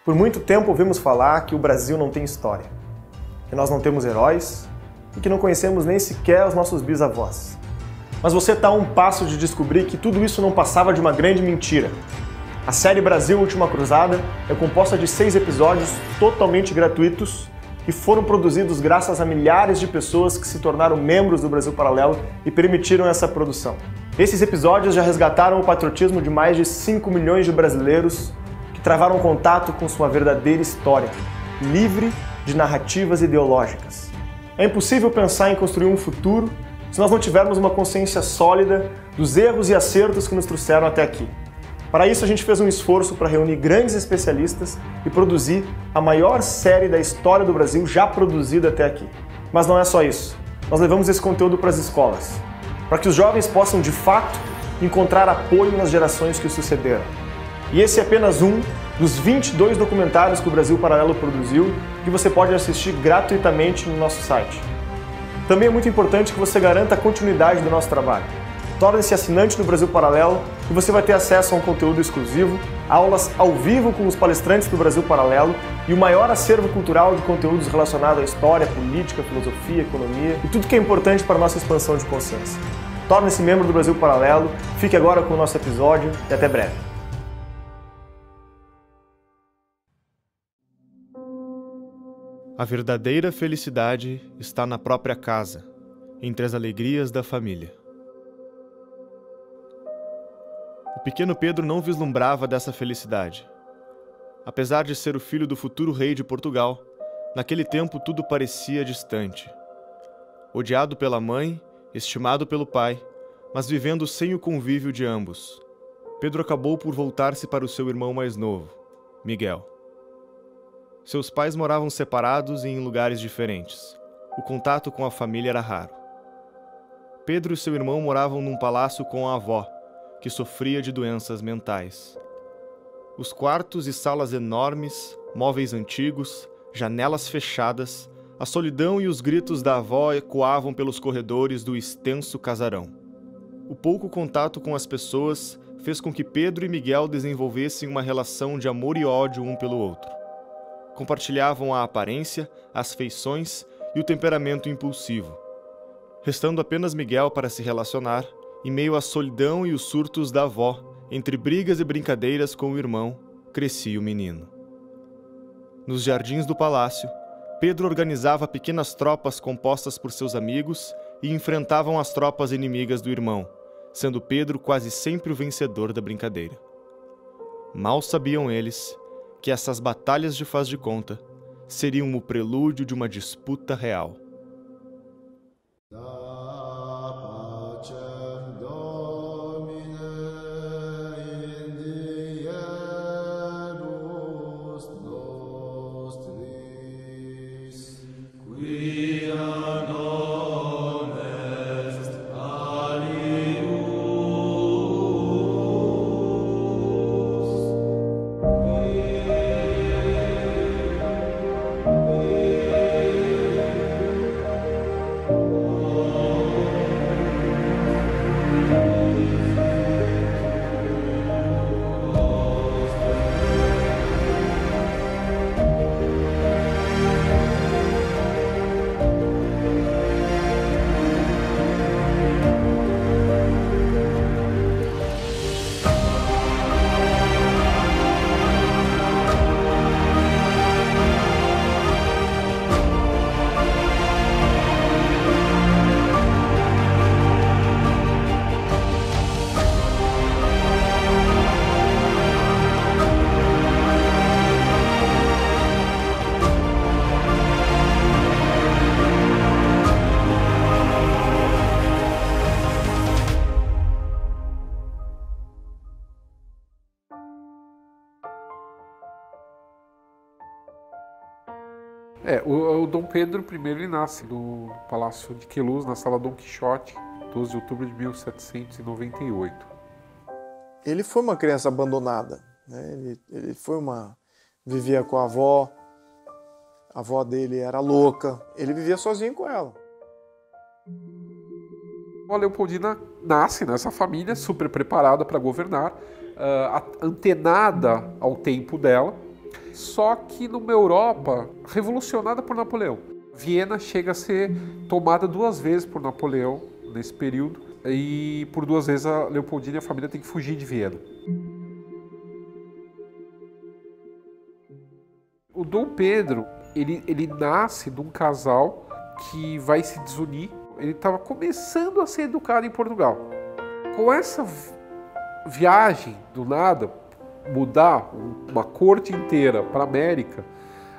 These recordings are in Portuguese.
Por muito tempo ouvimos falar que o Brasil não tem história, que nós não temos heróis e que não conhecemos nem sequer os nossos bisavós. Mas você está a um passo de descobrir que tudo isso não passava de uma grande mentira. A série Brasil Última Cruzada é composta de 6 episódios totalmente gratuitos que foram produzidos graças a milhares de pessoas que se tornaram membros do Brasil Paralelo e permitiram essa produção. Esses episódios já resgataram o patriotismo de mais de 5 milhões de brasileiros que travaram contato com sua verdadeira história, livre de narrativas ideológicas. É impossível pensar em construir um futuro se nós não tivermos uma consciência sólida dos erros e acertos que nos trouxeram até aqui. Para isso, a gente fez um esforço para reunir grandes especialistas e produzir a maior série da história do Brasil já produzida até aqui. Mas não é só isso. Nós levamos esse conteúdo para as escolas, para que os jovens possam, de fato, encontrar apoio nas gerações que o sucederam. E esse é apenas um dos 22 documentários que o Brasil Paralelo produziu, que você pode assistir gratuitamente no nosso site. Também é muito importante que você garanta a continuidade do nosso trabalho. Torne-se assinante do Brasil Paralelo e você vai ter acesso a um conteúdo exclusivo, aulas ao vivo com os palestrantes do Brasil Paralelo e o maior acervo cultural de conteúdos relacionados à história, política, filosofia, economia e tudo que é importante para a nossa expansão de consciência. Torne-se membro do Brasil Paralelo, fique agora com o nosso episódio e até breve. A verdadeira felicidade está na própria casa, entre as alegrias da família. O pequeno Pedro não vislumbrava dessa felicidade. Apesar de ser o filho do futuro rei de Portugal, naquele tempo tudo parecia distante. Odiado pela mãe, estimado pelo pai, mas vivendo sem o convívio de ambos, Pedro acabou por voltar-se para o seu irmão mais novo, Miguel. Seus pais moravam separados e em lugares diferentes. O contato com a família era raro. Pedro e seu irmão moravam num palácio com a avó, que sofria de doenças mentais. Os quartos e salas enormes, móveis antigos, janelas fechadas, a solidão e os gritos da avó ecoavam pelos corredores do extenso casarão. O pouco contato com as pessoas fez com que Pedro e Miguel desenvolvessem uma relação de amor e ódio um pelo outro. Compartilhavam a aparência, as feições e o temperamento impulsivo, restando apenas Miguel para se relacionar, em meio à solidão e os surtos da avó, entre brigas e brincadeiras com o irmão, crescia o menino. Nos jardins do palácio, Pedro organizava pequenas tropas compostas por seus amigos e enfrentavam as tropas inimigas do irmão, sendo Pedro quase sempre o vencedor da brincadeira. Mal sabiam eles que essas batalhas de faz de conta seriam o prelúdio de uma disputa real. O Dom Pedro I ele nasce no Palácio de Queluz, na Sala Dom Quixote, 12 de outubro de 1798. Ele foi uma criança abandonada, né? Ele vivia com a avó dele era louca, ele vivia sozinho com ela. A Leopoldina nasce nessa família super preparada para governar, antenada ao tempo dela, Só que numa Europa revolucionada por Napoleão. Viena chega a ser tomada 2 vezes por Napoleão nesse período, e por 2 vezes a Leopoldina e a família tem que fugir de Viena. O Dom Pedro, ele nasce de um casal que vai se desunir. Ele estava começando a ser educado em Portugal. Com essa viagem, do nada, mudar uma corte inteira para a América,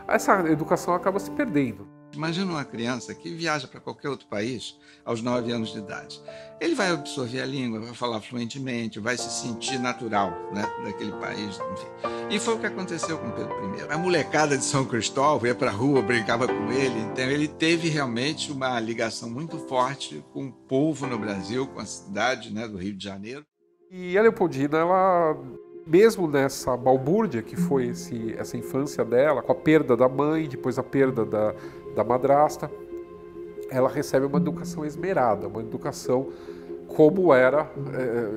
essa educação acaba se perdendo. Imagina uma criança que viaja para qualquer outro país aos 9 anos de idade. Ele vai absorver a língua, vai falar fluentemente, vai se sentir natural, né, daquele país, enfim. E foi o que aconteceu com Pedro I. A molecada de São Cristóvão ia para a rua, brincava com ele, então ele teve realmente uma ligação muito forte com o povo no Brasil, com a cidade, né, do Rio de Janeiro. E a Leopoldina, ela, mesmo nessa balbúrdia que foi essa infância dela, com a perda da mãe, depois a perda da madrasta, ela recebe uma educação esmerada, uma educação como era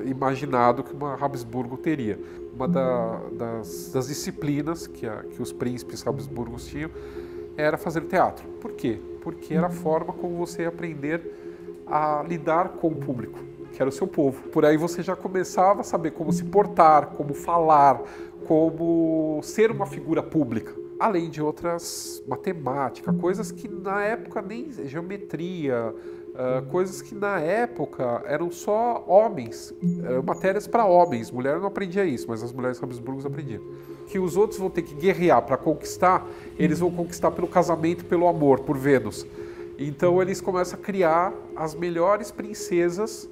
imaginado que uma Habsburgo teria. Uma das disciplinas que os príncipes habsburgos tinham era fazer teatro. Por quê? Porque era a forma como você ia aprender a lidar com o público, que era o seu povo. Por aí você já começava a saber como se portar, como falar, como ser uma figura pública. Além de outras matemática, coisas que na época nem geometria, coisas que na época eram só homens, matérias para homens. Mulher não aprendia isso, mas as mulheres habsburgas aprendiam. Que os outros vão ter que guerrear para conquistar, eles vão conquistar pelo casamento, pelo amor, por Vênus. Então eles começam a criar as melhores princesas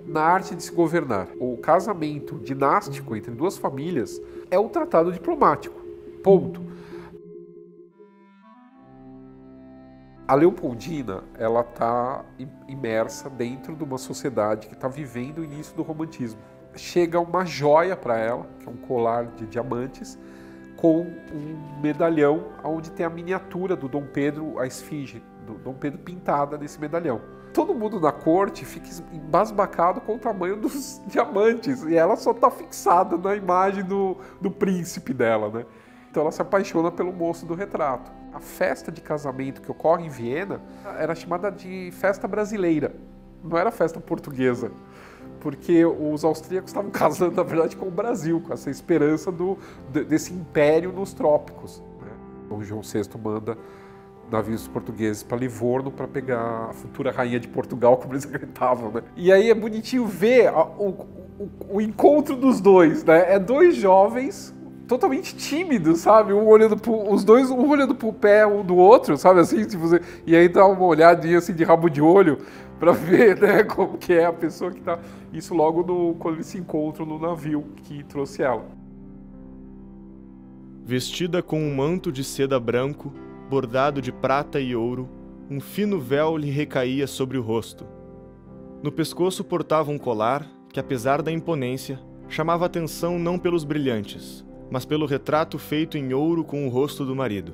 na arte de se governar. O casamento dinástico entre 2 famílias é um tratado diplomático. Ponto. A Leopoldina, ela está imersa dentro de uma sociedade que está vivendo o início do romantismo. Chega uma joia para ela, que é um colar de diamantes, com um medalhão onde tem a miniatura do Dom Pedro, a esfinge do Dom Pedro pintada nesse medalhão. Todo mundo na corte fica embasbacado com o tamanho dos diamantes, e ela só está fixada na imagem do príncipe dela, né? Então ela se apaixona pelo moço do retrato. A festa de casamento que ocorre em Viena era chamada de festa brasileira, não era festa portuguesa, porque os austríacos estavam casando, na verdade, com o Brasil, com essa esperança desse império nos trópicos, né? O João VI manda navios portugueses para Livorno para pegar a futura rainha de Portugal, como eles acreditavam, né? E aí é bonitinho ver o encontro dos dois, né? É 2 jovens totalmente tímidos, sabe? Os dois olhando pro pé um do outro, sabe? Assim, tipo, e aí dá uma olhadinha assim de rabo de olho para ver, né, como que é a pessoa que tá. Isso logo quando eles se encontram no navio que trouxe ela. Vestida com um manto de seda branco, bordado de prata e ouro, um fino véu lhe recaía sobre o rosto. No pescoço portava um colar que, apesar da imponência, chamava atenção não pelos brilhantes, mas pelo retrato feito em ouro com o rosto do marido.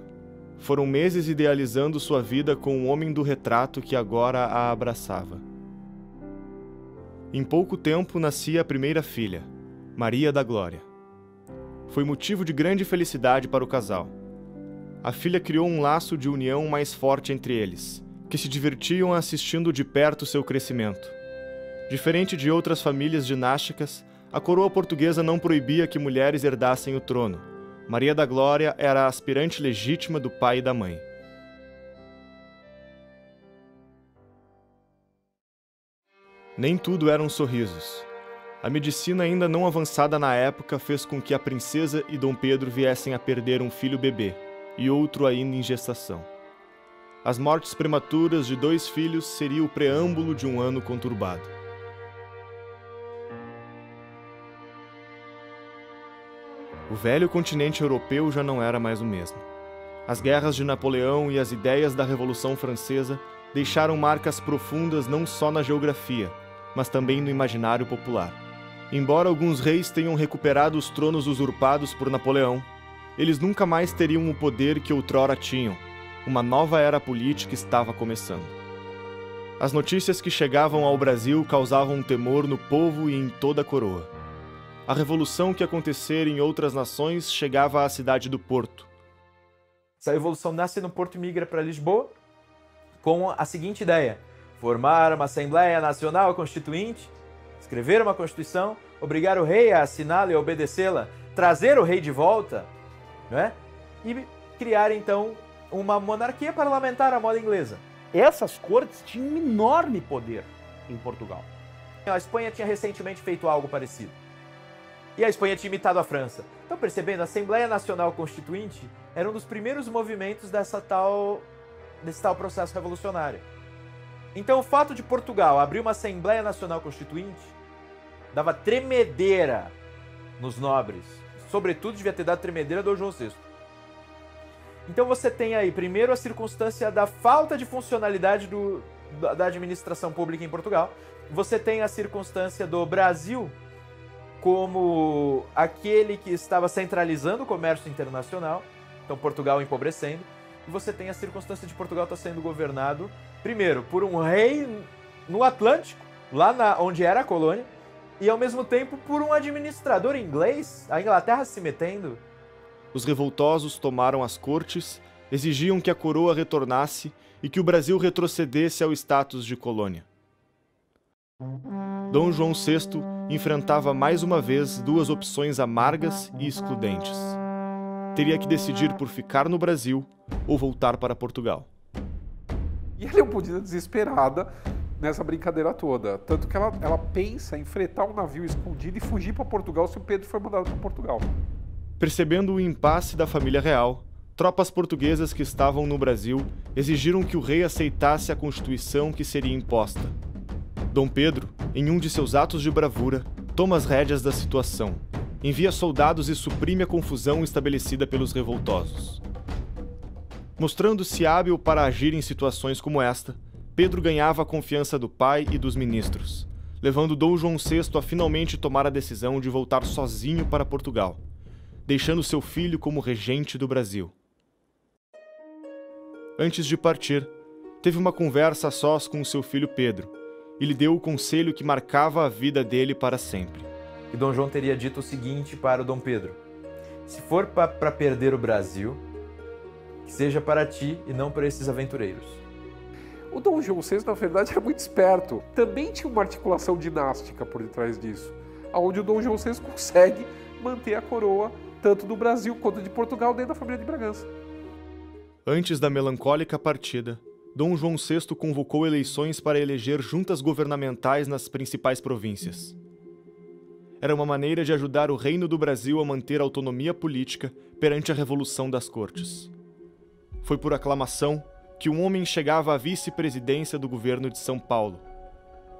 Foram meses idealizando sua vida com o homem do retrato que agora a abraçava. Em pouco tempo nascia a primeira filha, Maria da Glória. Foi motivo de grande felicidade para o casal. A filha criou um laço de união mais forte entre eles, que se divertiam assistindo de perto seu crescimento. Diferente de outras famílias dinásticas, a coroa portuguesa não proibia que mulheres herdassem o trono. Maria da Glória era a aspirante legítima do pai e da mãe. Nem tudo eram sorrisos. A medicina ainda não avançada na época fez com que a princesa e Dom Pedro viessem a perder um filho bebê e outro ainda em gestação. As mortes prematuras de 2 filhos seria o preâmbulo de um ano conturbado. O velho continente europeu já não era mais o mesmo. As guerras de Napoleão e as ideias da Revolução Francesa deixaram marcas profundas não só na geografia, mas também no imaginário popular. Embora alguns reis tenham recuperado os tronos usurpados por Napoleão, eles nunca mais teriam o poder que outrora tinham. Uma nova era política estava começando. As notícias que chegavam ao Brasil causavam um temor no povo e em toda a coroa. a revolução que acontecera em outras nações chegava à cidade do Porto. Essa revolução nasce no Porto e migra para Lisboa com a seguinte ideia: formar uma Assembleia Nacional Constituinte, escrever uma Constituição, obrigar o rei a assiná-la e a obedecê-la, trazer o rei de volta, né? E criar então uma monarquia parlamentar à moda inglesa. Essas cortes tinham um enorme poder em Portugal. A Espanha tinha recentemente feito algo parecido. E a Espanha tinha imitado a França. Então, percebendo, a Assembleia Nacional Constituinte era um dos primeiros movimentos desse tal processo revolucionário. Então, o fato de Portugal abrir uma Assembleia Nacional Constituinte dava tremedeira nos nobres. Sobretudo, devia ter dado tremedeira do Dom João VI. Então, você tem aí, primeiro, a circunstância da falta de funcionalidade da administração pública em Portugal. Você tem a circunstância do Brasil como aquele que estava centralizando o comércio internacional, então Portugal empobrecendo, e você tem a circunstância de Portugal estar sendo governado, primeiro, por um rei no Atlântico, lá onde era a colônia, e ao mesmo tempo por um administrador inglês, a Inglaterra se metendo. Os revoltosos tomaram as cortes, exigiam que a coroa retornasse e que o Brasil retrocedesse ao status de colônia. Dom João VI enfrentava mais uma vez duas opções amargas e excludentes. Teria que decidir por ficar no Brasil ou voltar para Portugal. E a Leopoldina desesperada nessa brincadeira toda. Tanto que ela pensa em fretar um navio escondido e fugir para Portugal se o Pedro for mandado para Portugal. Percebendo o impasse da família real, tropas portuguesas que estavam no Brasil exigiram que o rei aceitasse a Constituição que seria imposta. Dom Pedro, em um de seus atos de bravura, toma as rédeas da situação, envia soldados e suprime a confusão estabelecida pelos revoltosos. Mostrando-se hábil para agir em situações como esta, Pedro ganhava a confiança do pai e dos ministros, levando Dom João VI a finalmente tomar a decisão de voltar sozinho para Portugal, deixando seu filho como regente do Brasil. Antes de partir, teve uma conversa a sós com seu filho Pedro, e lhe deu o conselho que marcava a vida dele para sempre. E Dom João teria dito o seguinte para o Dom Pedro: se for para perder o Brasil, que seja para ti e não para esses aventureiros. O Dom João VI, na verdade, era muito esperto. Também tinha uma articulação dinástica por detrás disso, onde o Dom João VI consegue manter a coroa tanto do Brasil quanto de Portugal dentro da família de Bragança. Antes da melancólica partida, Dom João VI convocou eleições para eleger juntas governamentais nas principais províncias. Era uma maneira de ajudar o Reino do Brasil a manter a autonomia política perante a Revolução das Cortes. Foi por aclamação que um homem chegava à vice-presidência do governo de São Paulo,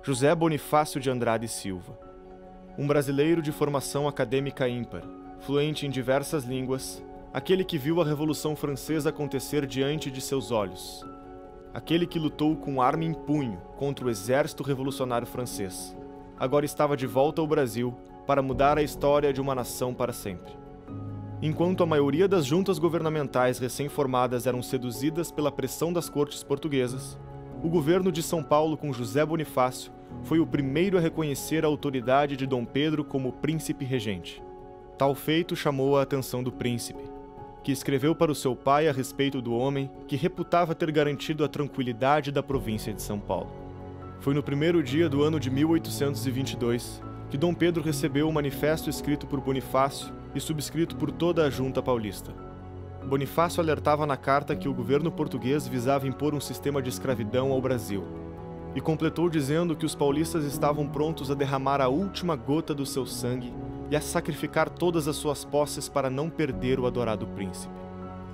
José Bonifácio de Andrade Silva. Um brasileiro de formação acadêmica ímpar, fluente em diversas línguas, aquele que viu a Revolução Francesa acontecer diante de seus olhos. Aquele que lutou com arma em punho contra o exército revolucionário francês, agora estava de volta ao Brasil para mudar a história de uma nação para sempre. Enquanto a maioria das juntas governamentais recém-formadas eram seduzidas pela pressão das cortes portuguesas, o governo de São Paulo com José Bonifácio foi o primeiro a reconhecer a autoridade de Dom Pedro como príncipe regente. Tal feito chamou a atenção do príncipe, que escreveu para o seu pai a respeito do homem que reputava ter garantido a tranquilidade da província de São Paulo. Foi no primeiro dia do ano de 1822 que Dom Pedro recebeu o manifesto escrito por Bonifácio e subscrito por toda a junta paulista. Bonifácio alertava na carta que o governo português visava impor um sistema de escravidão ao Brasil, e completou dizendo que os paulistas estavam prontos a derramar a última gota do seu sangue e a sacrificar todas as suas posses para não perder o adorado príncipe.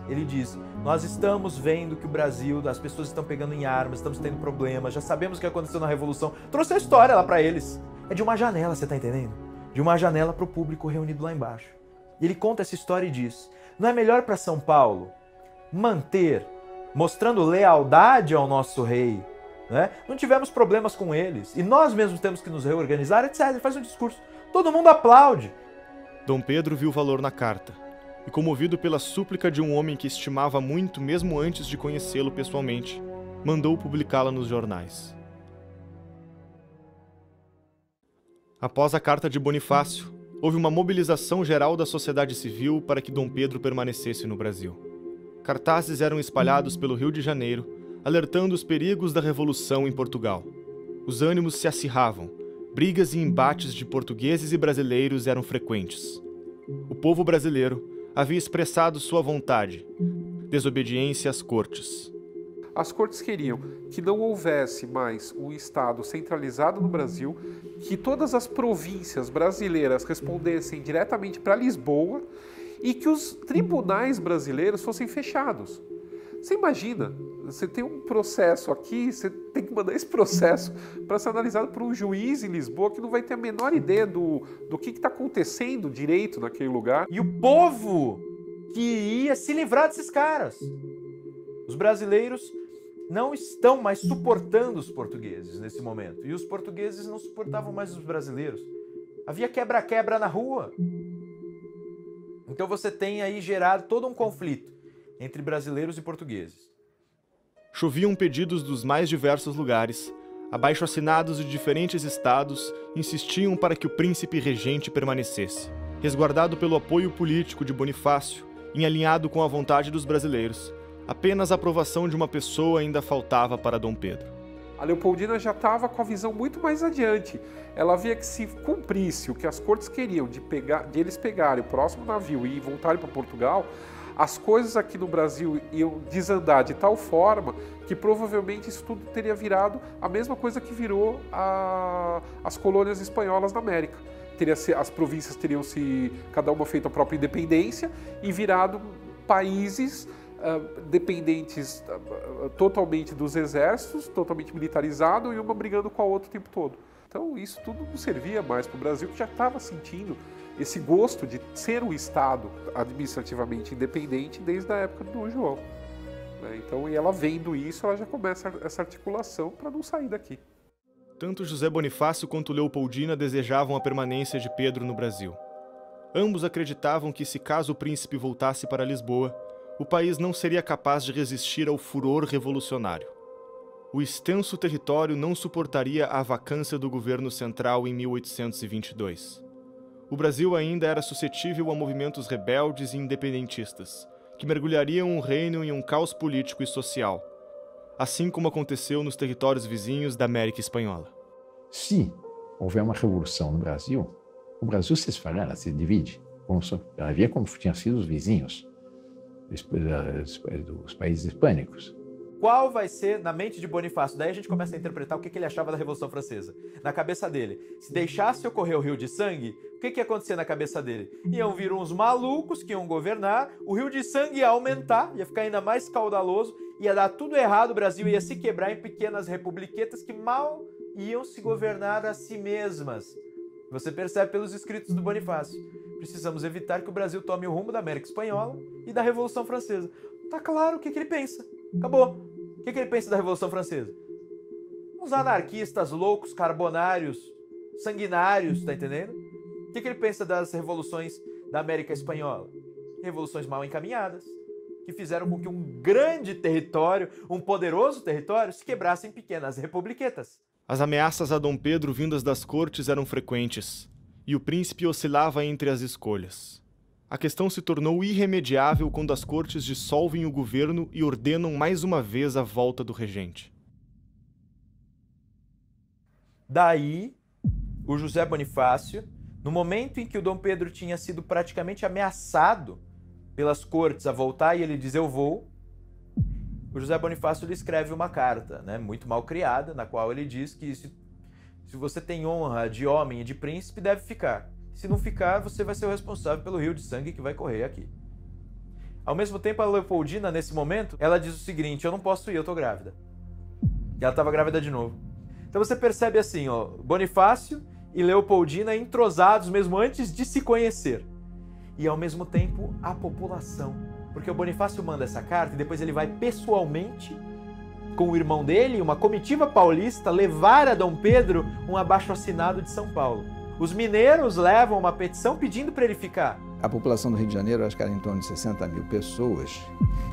Ele diz: nós estamos vendo que o Brasil, as pessoas estão pegando em armas, estamos tendo problemas, já sabemos o que aconteceu na Revolução. Trouxe a história lá para eles. É de uma janela, você tá entendendo? De uma janela para o público reunido lá embaixo. E ele conta essa história e diz: não é melhor para São Paulo manter, mostrando lealdade ao nosso rei, né? Não tivemos problemas com eles, e nós mesmos temos que nos reorganizar, etc. Ele faz um discurso. Todo mundo aplaude. Dom Pedro viu valor na carta, e comovido pela súplica de um homem que estimava muito mesmo antes de conhecê-lo pessoalmente, mandou publicá-la nos jornais. Após a carta de Bonifácio, houve uma mobilização geral da sociedade civil para que Dom Pedro permanecesse no Brasil. Cartazes eram espalhados pelo Rio de Janeiro, alertando os perigos da Revolução em Portugal. Os ânimos se acirravam, brigas e embates de portugueses e brasileiros eram frequentes. O povo brasileiro havia expressado sua vontade, desobediência às cortes. As cortes queriam que não houvesse mais um Estado centralizado no Brasil, que todas as províncias brasileiras respondessem diretamente para Lisboa e que os tribunais brasileiros fossem fechados. Você imagina, você tem um processo aqui, você tem que mandar esse processo para ser analisado por um juiz em Lisboa que não vai ter a menor ideia do que está acontecendo direito naquele lugar. E o povo que ia se livrar desses caras. Os brasileiros não estão mais suportando os portugueses nesse momento. E os portugueses não suportavam mais os brasileiros. Havia quebra-quebra na rua. Então você tem aí gerado todo um conflito entre brasileiros e portugueses. Choviam pedidos dos mais diversos lugares. Abaixo-assinados de diferentes estados insistiam para que o príncipe regente permanecesse. Resguardado pelo apoio político de Bonifácio, em alinhado com a vontade dos brasileiros, apenas a aprovação de uma pessoa ainda faltava para Dom Pedro. A Leopoldina já estava com a visão muito mais adiante. Ela via que se cumprisse o que as cortes queriam de eles pegarem o próximo navio e voltarem para Portugal, as coisas aqui no Brasil iam desandar de tal forma que provavelmente isso tudo teria virado a mesma coisa que virou as colônias espanholas na América. As províncias teriam cada uma feito a própria independência e virado países dependentes totalmente dos exércitos, totalmente militarizado e uma brigando com a outra o tempo todo. Então isso tudo não servia mais para o Brasil, que já estava sentindo esse gosto de ser um Estado administrativamente independente desde a época do Dom João. Então, e ela vendo isso, ela já começa essa articulação para não sair daqui. Tanto José Bonifácio quanto Leopoldina desejavam a permanência de Pedro no Brasil. Ambos acreditavam que, se caso o príncipe voltasse para Lisboa, o país não seria capaz de resistir ao furor revolucionário. O extenso território não suportaria a vacância do governo central em 1822. O Brasil ainda era suscetível a movimentos rebeldes e independentistas, que mergulhariam o reino em um caos político e social, assim como aconteceu nos territórios vizinhos da América Espanhola. Se houver uma revolução no Brasil, o Brasil se esfarela, se divide, para ver como tinham sido os vizinhos dos países hispânicos. Qual vai ser, na mente de Bonifácio, daí a gente começa a interpretar o que ele achava da Revolução Francesa. Na cabeça dele, se deixasse ocorrer o rio de sangue, o que ia acontecer na cabeça dele? Iam vir uns malucos que iam governar, o rio de sangue ia aumentar, ia ficar ainda mais caudaloso, ia dar tudo errado, o Brasil ia se quebrar em pequenas republiquetas que mal iam se governar a si mesmas. Você percebe pelos escritos do Bonifácio. Precisamos evitar que o Brasil tome o rumo da América Espanhola e da Revolução Francesa. Tá claro o que ele pensa. Acabou. O que ele pensa da Revolução Francesa? Uns anarquistas loucos, carbonários, sanguinários, tá entendendo? O que ele pensa das revoluções da América Espanhola? Revoluções mal encaminhadas, que fizeram com que um grande território, um poderoso território, se quebrasse em pequenas republiquetas. As ameaças a Dom Pedro vindas das cortes eram frequentes, e o príncipe oscilava entre as escolhas. A questão se tornou irremediável quando as cortes dissolvem o governo e ordenam mais uma vez a volta do regente. Daí, o José Bonifácio, no momento em que o Dom Pedro tinha sido praticamente ameaçado pelas cortes a voltar e ele diz eu vou, o José Bonifácio lhe escreve uma carta, muito mal criada, na qual ele diz que se você tem honra de homem e de príncipe, deve ficar. Se não ficar, você vai ser o responsável pelo rio de sangue que vai correr aqui. Ao mesmo tempo, a Leopoldina, nesse momento, ela diz o seguinte, eu não posso ir, eu tô grávida. E ela estava grávida de novo. Então você percebe assim, Bonifácio e Leopoldina entrosados mesmo antes de se conhecer. E ao mesmo tempo, a população. Porque o Bonifácio manda essa carta e depois ele vai pessoalmente, com o irmão dele, uma comitiva paulista, levar a Dom Pedro um abaixo-assinado de São Paulo. Os mineiros levam uma petição pedindo para ele ficar. A população do Rio de Janeiro, acho que era em torno de 60 mil pessoas,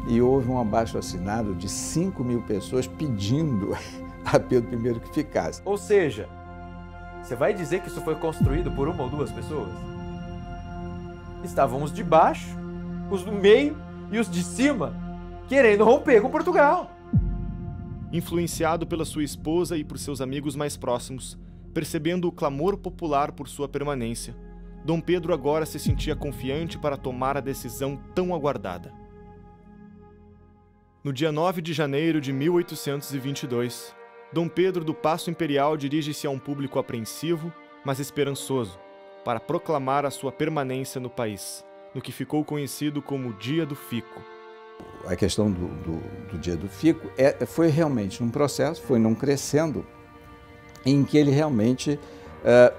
e houve um abaixo-assinado de 5 mil pessoas pedindo a Pedro I que ficasse. Ou seja, você vai dizer que isso foi construído por uma ou duas pessoas? estavam os de baixo, os do meio e os de cima querendo romper com Portugal. Influenciado pela sua esposa e por seus amigos mais próximos, percebendo o clamor popular por sua permanência, Dom Pedro agora se sentia confiante para tomar a decisão tão aguardada. No dia 9 de janeiro de 1822, Dom Pedro do Paço Imperial dirige-se a um público apreensivo, mas esperançoso, para proclamar a sua permanência no país, no que ficou conhecido como Dia do Fico. A questão do Dia do Fico foi realmente um processo, foi num crescendo, em que ele realmente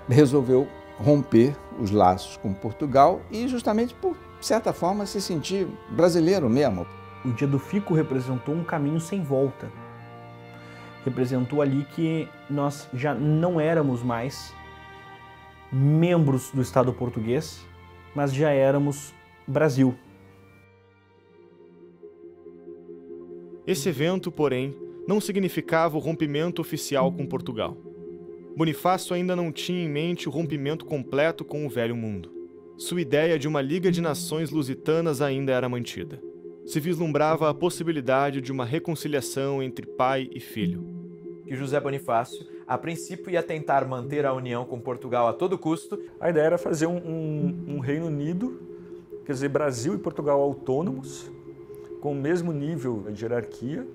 resolveu romper os laços com Portugal e justamente, por certa forma, se sentir brasileiro mesmo. O Dia do Fico representou um caminho sem volta. Representou ali que nós já não éramos mais membros do Estado português, mas já éramos Brasil. Esse evento, porém, não significava o rompimento oficial com Portugal. Bonifácio ainda não tinha em mente o rompimento completo com o Velho Mundo. Sua ideia de uma Liga de Nações Lusitanas ainda era mantida. Se vislumbrava a possibilidade de uma reconciliação entre pai e filho. Que José Bonifácio, a princípio, ia tentar manter a união com Portugal a todo custo. A ideia era fazer um Reino Unido, quer dizer, Brasil e Portugal autônomos, com o mesmo nível de hierarquia,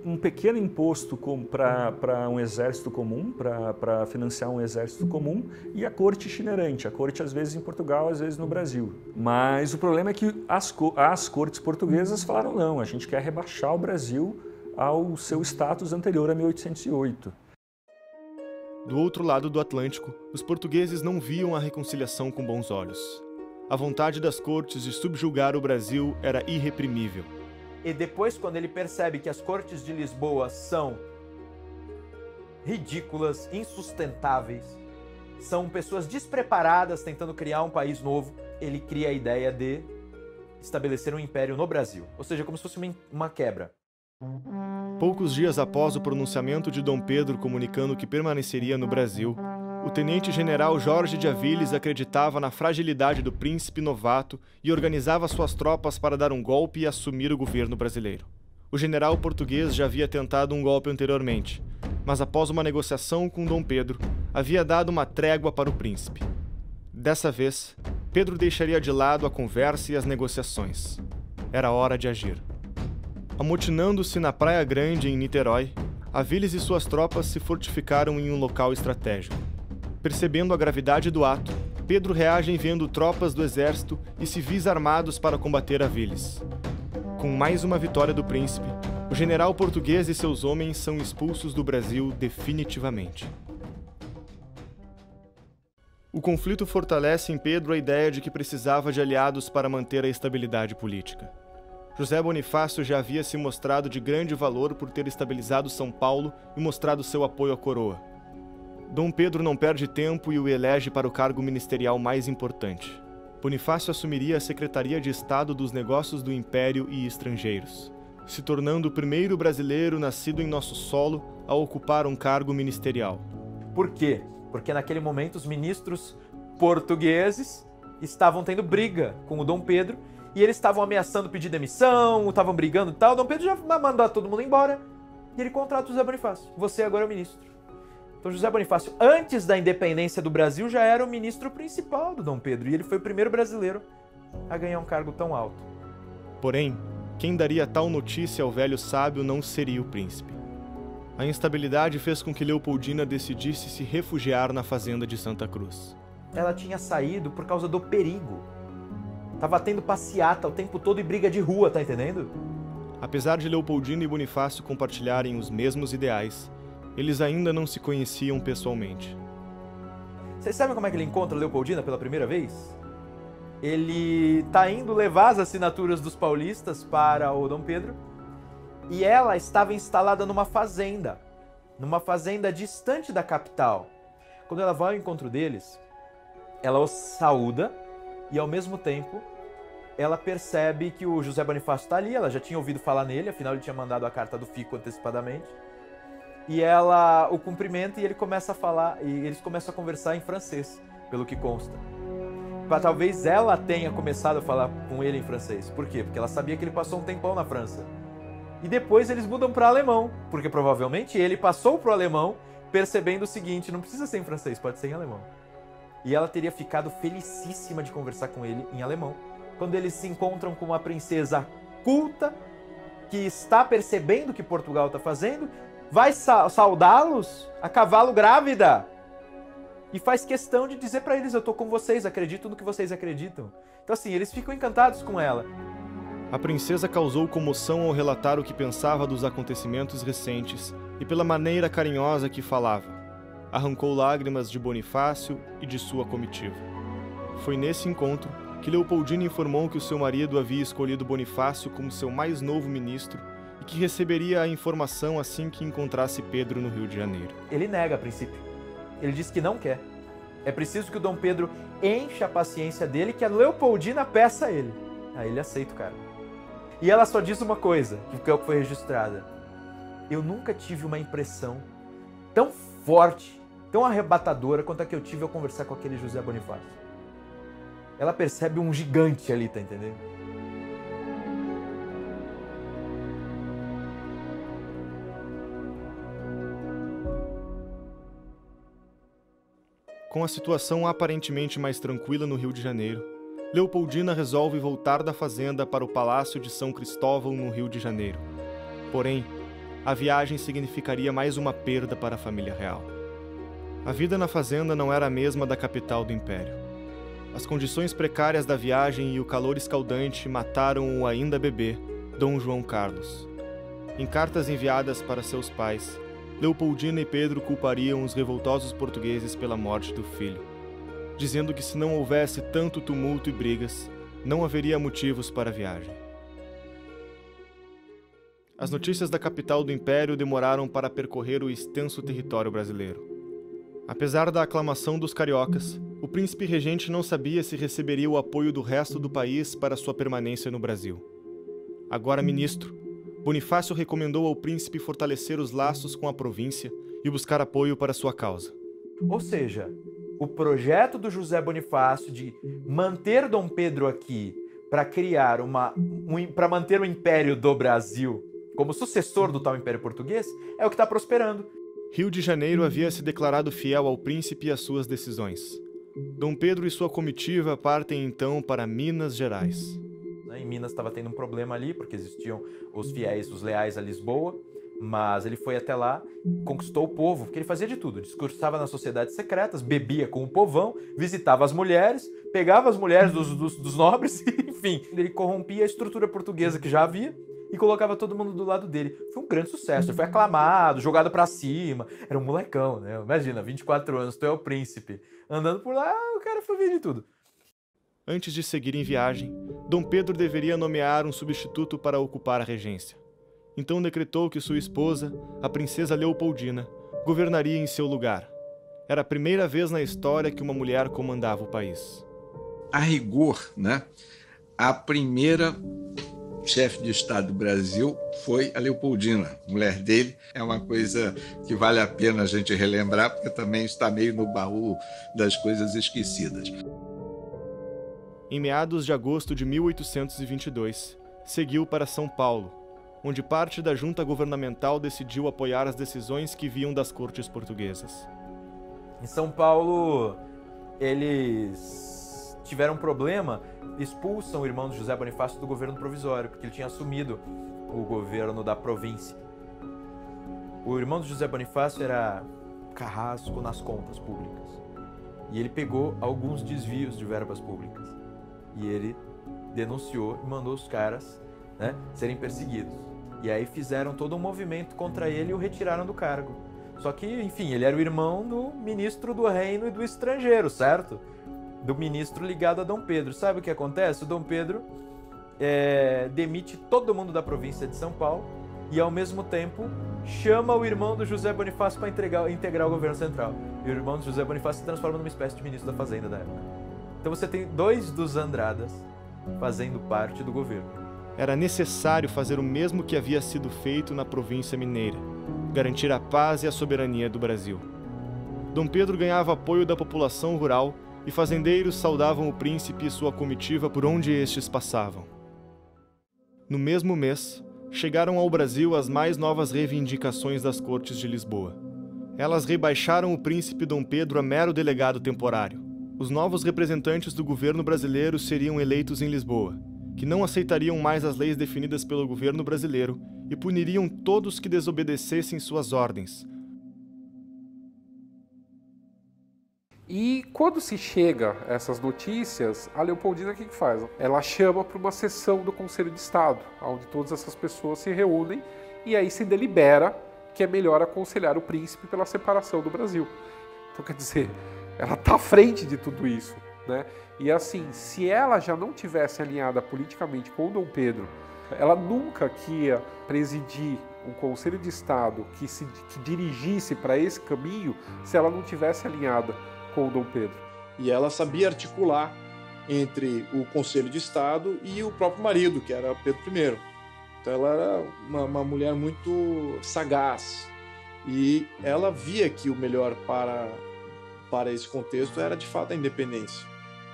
um pequeno imposto para um exército comum, para financiar um exército comum, e a corte itinerante, a corte às vezes em Portugal, às vezes no Brasil. Mas o problema é que as cortes portuguesas falaram não, a gente quer rebaixar o Brasil ao seu status anterior a 1808. Do outro lado do Atlântico, os portugueses não viam a reconciliação com bons olhos. A vontade das cortes de subjugar o Brasil era irreprimível. E depois, quando ele percebe que as cortes de Lisboa são ridículas, insustentáveis, são pessoas despreparadas tentando criar um país novo, ele cria a ideia de estabelecer um império no Brasil. Ou seja, como se fosse uma quebra. Poucos dias após o pronunciamento de Dom Pedro comunicando que permaneceria no Brasil, o tenente-general Jorge de Aviles acreditava na fragilidade do príncipe novato e organizava suas tropas para dar um golpe e assumir o governo brasileiro. O general português já havia tentado um golpe anteriormente, mas após uma negociação com Dom Pedro, havia dado uma trégua para o príncipe. Dessa vez, Pedro deixaria de lado a conversa e as negociações. Era hora de agir. Amotinando-se na Praia Grande, em Niterói, Aviles e suas tropas se fortificaram em um local estratégico. Percebendo a gravidade do ato, Pedro reage enviando tropas do exército e civis armados para combater Aviles. Com mais uma vitória do príncipe, o general português e seus homens são expulsos do Brasil definitivamente. O conflito fortalece em Pedro a ideia de que precisava de aliados para manter a estabilidade política. José Bonifácio já havia se mostrado de grande valor por ter estabilizado São Paulo e mostrado seu apoio à coroa. Dom Pedro não perde tempo e o elege para o cargo ministerial mais importante. Bonifácio assumiria a Secretaria de Estado dos Negócios do Império e Estrangeiros, se tornando o primeiro brasileiro nascido em nosso solo a ocupar um cargo ministerial. Por quê? Porque naquele momento os ministros portugueses estavam tendo briga com o Dom Pedro e eles estavam ameaçando pedir demissão, estavam brigando e tal. O Dom Pedro já mandou todo mundo embora e ele contrata o José Bonifácio. Você agora é o ministro. Então José Bonifácio, antes da independência do Brasil, já era o ministro principal do Dom Pedro e ele foi o primeiro brasileiro a ganhar um cargo tão alto. Porém, quem daria tal notícia ao velho sábio não seria o príncipe. A instabilidade fez com que Leopoldina decidisse se refugiar na fazenda de Santa Cruz. Ela tinha saído por causa do perigo. Tava tendo passeata o tempo todo e briga de rua, tá entendendo? Apesar de Leopoldina e Bonifácio compartilharem os mesmos ideais, eles ainda não se conheciam pessoalmente. Vocês sabem como é que ele encontra Leopoldina pela primeira vez? Ele tá indo levar as assinaturas dos paulistas para o Dom Pedro e ela estava instalada numa fazenda distante da capital. Quando ela vai ao encontro deles, ela os saúda e ao mesmo tempo ela percebe que o José Bonifácio está ali, ela já tinha ouvido falar nele, afinal ele tinha mandado a carta do Fico antecipadamente. E ela o cumprimenta e ele começa a falar, e eles começam a conversar em francês, pelo que consta. talvez ela tenha começado a falar com ele em francês. Por quê? Porque ela sabia que ele passou um tempão na França. E depois eles mudam para alemão, porque provavelmente ele passou para o alemão percebendo o seguinte, não precisa ser em francês, pode ser em alemão. E ela teria ficado felicíssima de conversar com ele em alemão, quando eles se encontram com uma princesa culta, que está percebendo o que Portugal está fazendo, vai saudá-los a cavalo grávida. E faz questão de dizer para eles, eu tô com vocês, acredito no que vocês acreditam. Então assim, eles ficam encantados com ela. A princesa causou comoção ao relatar o que pensava dos acontecimentos recentes e pela maneira carinhosa que falava. Arrancou lágrimas de Bonifácio e de sua comitiva. Foi nesse encontro que Leopoldina informou que o seu marido havia escolhido Bonifácio como seu mais novo ministro e que receberia a informação assim que encontrasse Pedro no Rio de Janeiro. Ele nega a princípio. Ele diz que não quer. É preciso que o Dom Pedro encha a paciência dele, que a Leopoldina peça a ele. Aí ele aceita o cara. E ela só diz uma coisa, que é o que foi registrada. Eu nunca tive uma impressão tão forte, tão arrebatadora quanto a que eu tive ao conversar com aquele José Bonifácio. Ela percebe um gigante ali, tá entendendo? Com a situação aparentemente mais tranquila no Rio de Janeiro, Leopoldina resolve voltar da fazenda para o Palácio de São Cristóvão, no Rio de Janeiro. Porém, a viagem significaria mais uma perda para a família real. A vida na fazenda não era a mesma da capital do Império. As condições precárias da viagem e o calor escaldante mataram o ainda bebê, Dom João Carlos. Em cartas enviadas para seus pais, Leopoldina e Pedro culpariam os revoltosos portugueses pela morte do filho, dizendo que se não houvesse tanto tumulto e brigas, não haveria motivos para a viagem. As notícias da capital do Império demoraram para percorrer o extenso território brasileiro. Apesar da aclamação dos cariocas, o príncipe regente não sabia se receberia o apoio do resto do país para sua permanência no Brasil. Agora ministro, Bonifácio recomendou ao príncipe fortalecer os laços com a província e buscar apoio para sua causa. Ou seja, o projeto do José Bonifácio de manter Dom Pedro aqui para criar para manter o Império do Brasil como sucessor do tal Império Português é o que está prosperando. Rio de Janeiro havia se declarado fiel ao príncipe e às suas decisões. Dom Pedro e sua comitiva partem então para Minas Gerais. Em Minas estava tendo um problema ali, porque existiam os fiéis, os leais a Lisboa, mas ele foi até lá, conquistou o povo, porque ele fazia de tudo, discursava nas sociedades secretas, bebia com o povão, visitava as mulheres, pegava as mulheres dos nobres, enfim, ele corrompia a estrutura portuguesa que já havia e colocava todo mundo do lado dele. Foi um grande sucesso, ele foi aclamado, jogado pra cima, era um molecão, né? Imagina, 24 anos, tu é o príncipe, andando por lá, o cara foi ver de tudo. Antes de seguir em viagem, Dom Pedro deveria nomear um substituto para ocupar a regência. Então decretou que sua esposa, a princesa Leopoldina, governaria em seu lugar. Era a primeira vez na história que uma mulher comandava o país. A rigor, né? A primeira chefe de Estado do Brasil foi a Leopoldina, mulher dele. É uma coisa que vale a pena a gente relembrar, porque também está meio no baú das coisas esquecidas. Em meados de agosto de 1822, seguiu para São Paulo, onde parte da junta governamental decidiu apoiar as decisões que vinham das cortes portuguesas. Em São Paulo, eles tiveram um problema, expulsam o irmão de José Bonifácio do governo provisório, porque ele tinha assumido o governo da província. O irmão de José Bonifácio era carrasco nas contas públicas. E ele pegou alguns desvios de verbas públicas. E ele denunciou e mandou os caras, né, serem perseguidos. E aí fizeram todo um movimento contra ele e o retiraram do cargo. Só que, enfim, ele era o irmão do ministro do reino e do estrangeiro, certo? Do ministro ligado a Dom Pedro. Sabe o que acontece? O Dom Pedro demite todo mundo da província de São Paulo e, ao mesmo tempo, chama o irmão do José Bonifácio para integrar o governo central. E o irmão do José Bonifácio se transforma numa espécie de ministro da Fazenda da época. Então você tem dois dos Andradas fazendo parte do governo. Era necessário fazer o mesmo que havia sido feito na província mineira, garantir a paz e a soberania do Brasil. Dom Pedro ganhava apoio da população rural e fazendeiros saudavam o príncipe e sua comitiva por onde estes passavam. No mesmo mês, chegaram ao Brasil as mais novas reivindicações das Cortes de Lisboa. Elas rebaixaram o príncipe Dom Pedro a mero delegado temporário. Os novos representantes do governo brasileiro seriam eleitos em Lisboa, que não aceitariam mais as leis definidas pelo governo brasileiro e puniriam todos que desobedecessem suas ordens. E quando se chega a essas notícias, a Leopoldina o que faz? Ela chama para uma sessão do Conselho de Estado, onde todas essas pessoas se reúnem e aí se delibera que é melhor aconselhar o príncipe pela separação do Brasil. Então, quer dizer, ela está à frente de tudo isso, né? E assim, se ela já não tivesse alinhada politicamente com o Dom Pedro, ela nunca que ia presidir um Conselho de Estado que dirigisse para esse caminho se ela não tivesse alinhada com o Dom Pedro. E ela sabia articular entre o Conselho de Estado e o próprio marido, que era Pedro I. Então ela era uma mulher muito sagaz e ela via que o melhor para esse contexto era de fato a independência,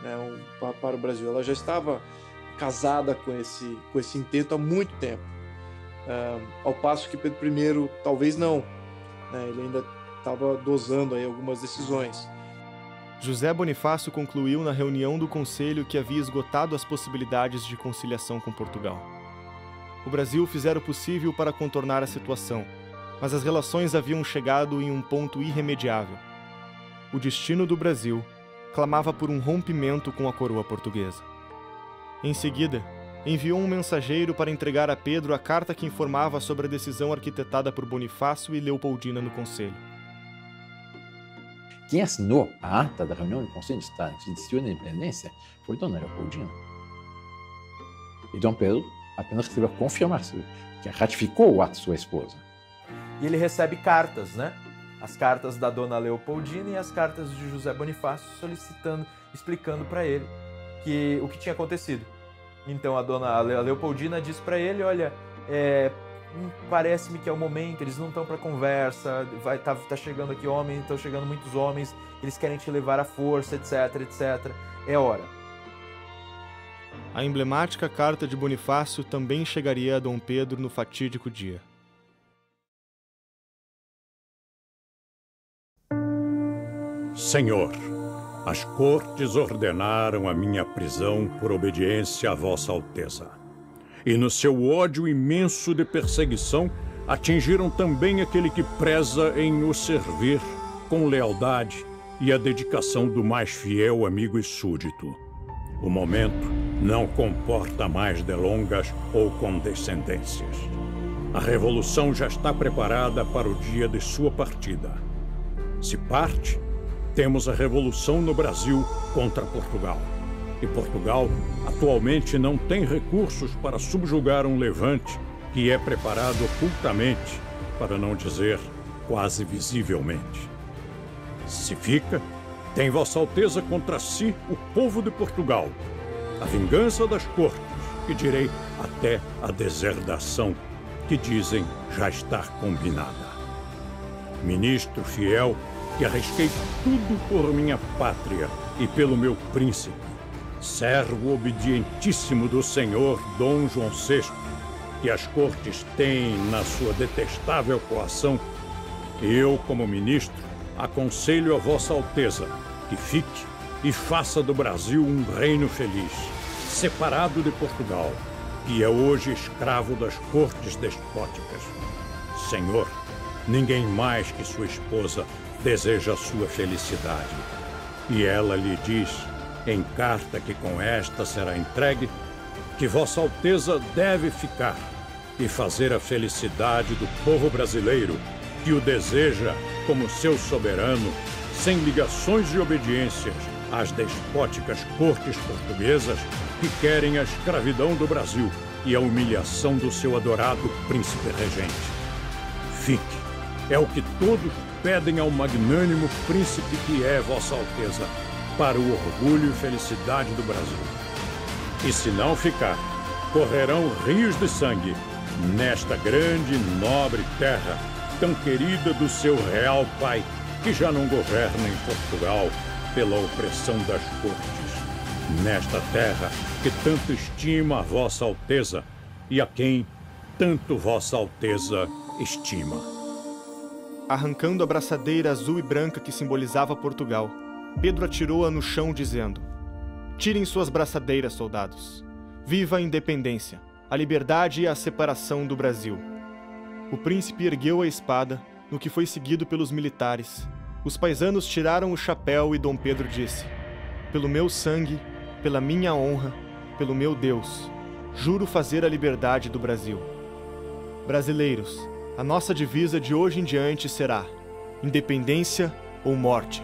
né, para o Brasil. Ela já estava casada com esse intento há muito tempo, ao passo que Pedro I talvez não, né, ele ainda estava dosando aí algumas decisões. José Bonifácio concluiu na reunião do Conselho que havia esgotado as possibilidades de conciliação com Portugal. O Brasil fizera o possível para contornar a situação, mas as relações haviam chegado em um ponto irremediável. O destino do Brasil clamava por um rompimento com a coroa portuguesa. Em seguida, enviou um mensageiro para entregar a Pedro a carta que informava sobre a decisão arquitetada por Bonifácio e Leopoldina no Conselho. Quem assinou a ata da reunião do Conselho de Estado que decidiu a independência foi Dona Leopoldina. E Dom Pedro apenas recebeu a confirmação, que ratificou o ato de sua esposa. E ele recebe cartas, né? As cartas da Dona Leopoldina e as cartas de José Bonifácio solicitando, explicando para ele o que tinha acontecido. Então a Dona Leopoldina diz para ele, olha, parece-me que é o momento, eles não estão para conversa, tá chegando aqui homens, estão chegando muitos homens, eles querem te levar à força, etc, etc. É hora. A emblemática carta de Bonifácio também chegaria a Dom Pedro no fatídico dia. Senhor, as cortes ordenaram a minha prisão por obediência a Vossa Alteza. E no seu ódio imenso de perseguição, atingiram também aquele que preza em o servir com lealdade e a dedicação do mais fiel amigo e súdito. O momento não comporta mais delongas ou condescendências. A revolução já está preparada para o dia de sua partida. Se parte, temos a revolução no Brasil contra Portugal. E Portugal atualmente não tem recursos para subjugar um levante que é preparado ocultamente, para não dizer quase visivelmente. Se fica, tem Vossa Alteza contra si o povo de Portugal, a vingança das cortes, e direi até a deserdação, que dizem já estar combinada. Ministro fiel, que arrisquei tudo por minha pátria e pelo meu príncipe, servo obedientíssimo do senhor Dom João VI, que as cortes têm na sua detestável coação, eu, como ministro, aconselho a Vossa Alteza que fique e faça do Brasil um reino feliz, separado de Portugal, que é hoje escravo das cortes despóticas. Senhor, ninguém mais que sua esposa deseja a sua felicidade. E ela lhe diz, em carta que com esta será entregue, que Vossa Alteza deve ficar e fazer a felicidade do povo brasileiro, que o deseja como seu soberano, sem ligações e obediências às despóticas cortes portuguesas que querem a escravidão do Brasil e a humilhação do seu adorado príncipe regente. Fique, é o que todos pedem ao magnânimo príncipe que é Vossa Alteza, para o orgulho e felicidade do Brasil. E se não ficar, correrão rios de sangue nesta grande e nobre terra, tão querida do seu real pai, que já não governa em Portugal, pela opressão das cortes, nesta terra que tanto estima a Vossa Alteza e a quem tanto Vossa Alteza estima. Arrancando a braçadeira azul e branca que simbolizava Portugal, Pedro atirou-a no chão dizendo: "Tirem suas braçadeiras, soldados. Viva a independência, a liberdade e a separação do Brasil." O príncipe ergueu a espada, no que foi seguido pelos militares. Os paisanos tiraram o chapéu e Dom Pedro disse: "Pelo meu sangue, pela minha honra, pelo meu Deus, juro fazer a liberdade do Brasil." Brasileiros, a nossa divisa de hoje em diante será independência ou morte.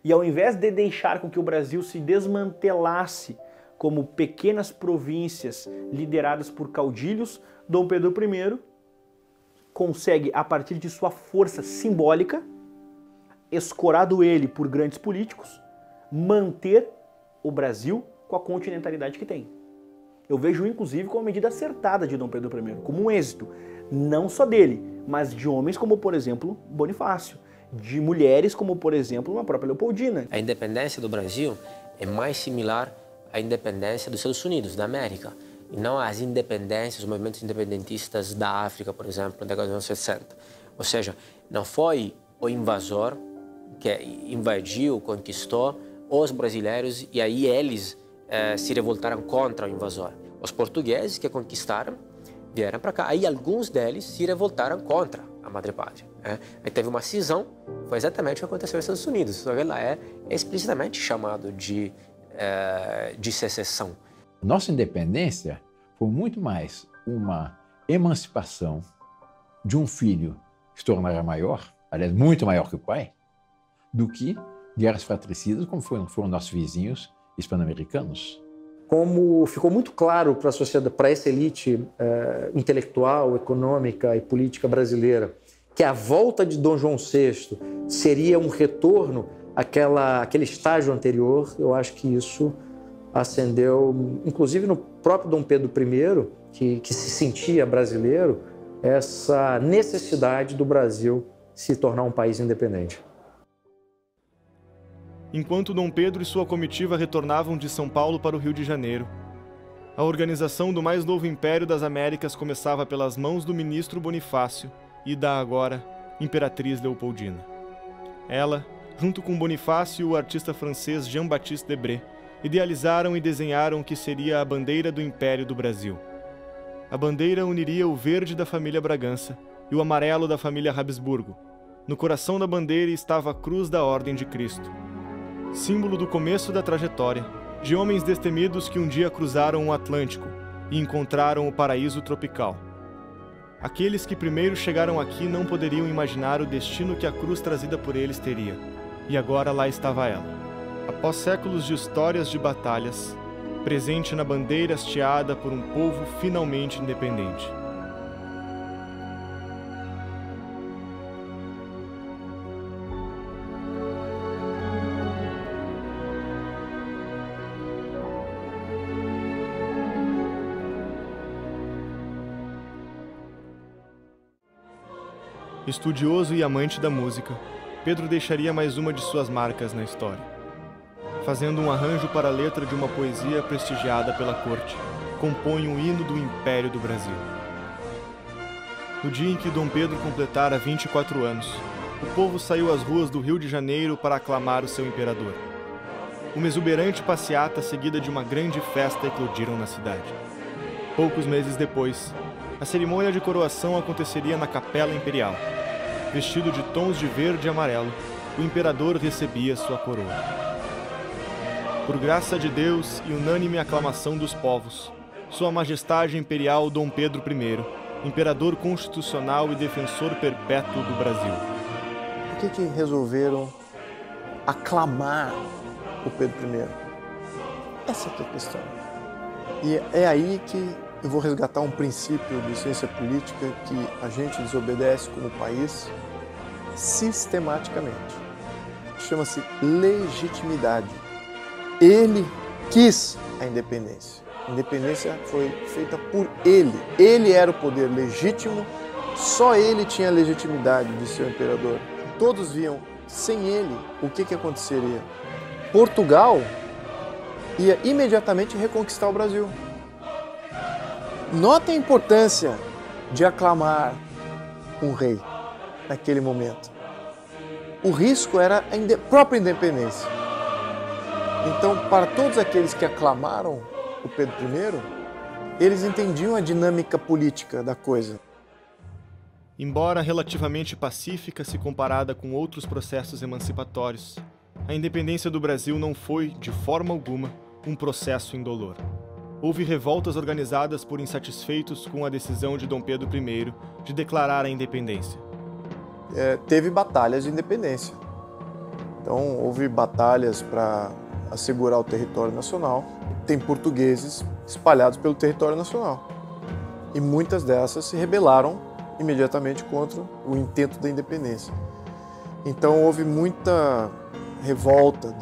E ao invés de deixar com que o Brasil se desmantelasse como pequenas províncias lideradas por caudilhos, Dom Pedro I consegue, a partir de sua força simbólica, escorado ele por grandes políticos, manter o Brasil com a continentalidade que tem. Eu vejo, inclusive, como uma medida acertada de Dom Pedro I, como um êxito, não só dele, mas de homens como, por exemplo, Bonifácio, de mulheres como, por exemplo, a própria Leopoldina. A independência do Brasil é mais similar à independência dos Estados Unidos, da América, e não às independências, os movimentos independentistas da África, por exemplo, na década dos anos 60. Ou seja, não foi o invasor que invadiu, conquistou os brasileiros e aí eles se revoltaram contra o invasor. Os portugueses que conquistaram vieram para cá, aí alguns deles se revoltaram contra a madrepátria. Aí teve uma cisão, foi exatamente o que aconteceu nos Estados Unidos, só que lá é explicitamente chamado de secessão. Nossa independência foi muito mais uma emancipação de um filho que se tornara maior, aliás, muito maior que o pai, do que guerras fratricidas, como foram nossos vizinhos hispano-americanos. Como ficou muito claro para a sociedade, para essa elite intelectual, econômica e política brasileira, que a volta de Dom João VI seria um retorno àquele estágio anterior, eu acho que isso acendeu, inclusive no próprio Dom Pedro I, que se sentia brasileiro, essa necessidade do Brasil se tornar um país independente. Enquanto Dom Pedro e sua comitiva retornavam de São Paulo para o Rio de Janeiro, a organização do mais novo Império das Américas começava pelas mãos do ministro Bonifácio e da agora Imperatriz Leopoldina. Ela, junto com Bonifácio e o artista francês Jean-Baptiste Debré, idealizaram e desenharam o que seria a bandeira do Império do Brasil. A bandeira uniria o verde da família Bragança e o amarelo da família Habsburgo. No coração da bandeira estava a cruz da Ordem de Cristo, símbolo do começo da trajetória de homens destemidos que um dia cruzaram o Atlântico e encontraram o paraíso tropical. Aqueles que primeiro chegaram aqui não poderiam imaginar o destino que a cruz trazida por eles teria, e agora lá estava ela. Após séculos de histórias de batalhas, presente na bandeira hasteada por um povo finalmente independente. Estudioso e amante da música, Pedro deixaria mais uma de suas marcas na história. Fazendo um arranjo para a letra de uma poesia prestigiada pela corte, compõe um hino do Império do Brasil. No dia em que Dom Pedro completara 24 anos, o povo saiu às ruas do Rio de Janeiro para aclamar o seu imperador. Uma exuberante passeata seguida de uma grande festa eclodiram na cidade. Poucos meses depois, a cerimônia de coroação aconteceria na Capela Imperial. Vestido de tons de verde e amarelo, o imperador recebia sua coroa. Por graça de Deus e unânime aclamação dos povos, Sua Majestade Imperial Dom Pedro I, imperador constitucional e defensor perpétuo do Brasil. Por que resolveram aclamar o Pedro I? Essa é a questão. E é aí que eu vou resgatar um princípio de ciência política que a gente desobedece como país sistematicamente. Chama-se legitimidade. Ele quis a independência. A independência foi feita por ele. Ele era o poder legítimo, só ele tinha a legitimidade de ser o imperador. Todos viam, sem ele, o que aconteceria? Portugal ia imediatamente reconquistar o Brasil. Notem a importância de aclamar um rei naquele momento. O risco era a própria independência. Então, para todos aqueles que aclamaram o Pedro I, eles entendiam a dinâmica política da coisa. Embora relativamente pacífica se comparada com outros processos emancipatórios, a independência do Brasil não foi, de forma alguma, um processo indolor. Houve revoltas organizadas por insatisfeitos com a decisão de Dom Pedro I de declarar a independência. Teve batalhas de independência. Então, houve batalhas para assegurar o território nacional. Tem portugueses espalhados pelo território nacional. E muitas dessas se rebelaram imediatamente contra o intento da independência. Então, houve muita revolta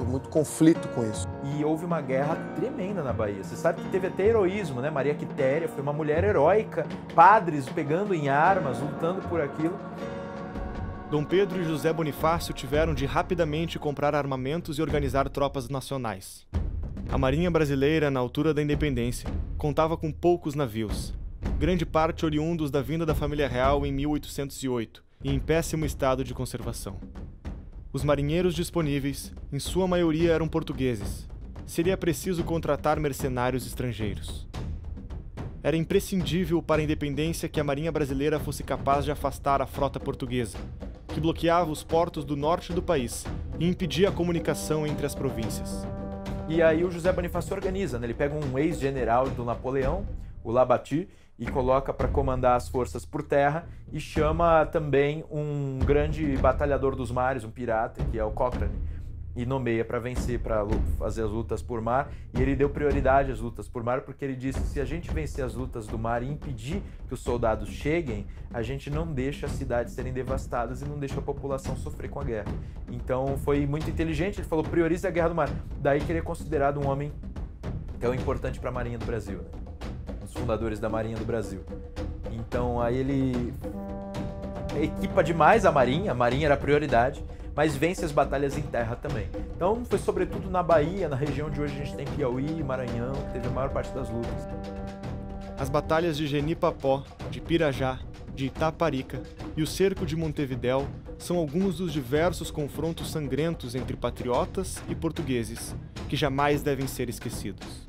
muito conflito com isso. E houve uma guerra tremenda na Bahia. Você sabe que teve até heroísmo, né? Maria Quitéria foi uma mulher heróica, padres pegando em armas, lutando por aquilo. Dom Pedro e José Bonifácio tiveram de rapidamente comprar armamentos e organizar tropas nacionais. A Marinha Brasileira, na altura da independência, contava com poucos navios, grande parte oriundos da vinda da família real em 1808 e em péssimo estado de conservação. Os marinheiros disponíveis, em sua maioria, eram portugueses. Seria preciso contratar mercenários estrangeiros. Era imprescindível para a independência que a Marinha Brasileira fosse capaz de afastar a frota portuguesa, que bloqueava os portos do norte do país e impedia a comunicação entre as províncias. E aí o José Bonifácio organiza, né? Ele pega um ex-general do Napoleão, o Labatut, e coloca para comandar as forças por terra e chama também um grande batalhador dos mares, um pirata, que é o Cochrane, e nomeia para vencer, para fazer as lutas por mar. E ele deu prioridade às lutas por mar porque ele disse que se a gente vencer as lutas do mar e impedir que os soldados cheguem, a gente não deixa as cidades serem devastadas e não deixa a população sofrer com a guerra. Então foi muito inteligente, ele falou, priorize a guerra do mar. Daí que ele é considerado um homem tão importante para a Marinha do Brasil, né? Os fundadores da Marinha do Brasil. Então aí ele equipa demais a Marinha era a prioridade, mas vence as batalhas em terra também. Então foi sobretudo na Bahia, na região de hoje a gente tem Piauí, Maranhão, que teve a maior parte das lutas. As batalhas de Genipapó, de Pirajá, de Itaparica e o cerco de Montevidéu são alguns dos diversos confrontos sangrentos entre patriotas e portugueses, que jamais devem ser esquecidos.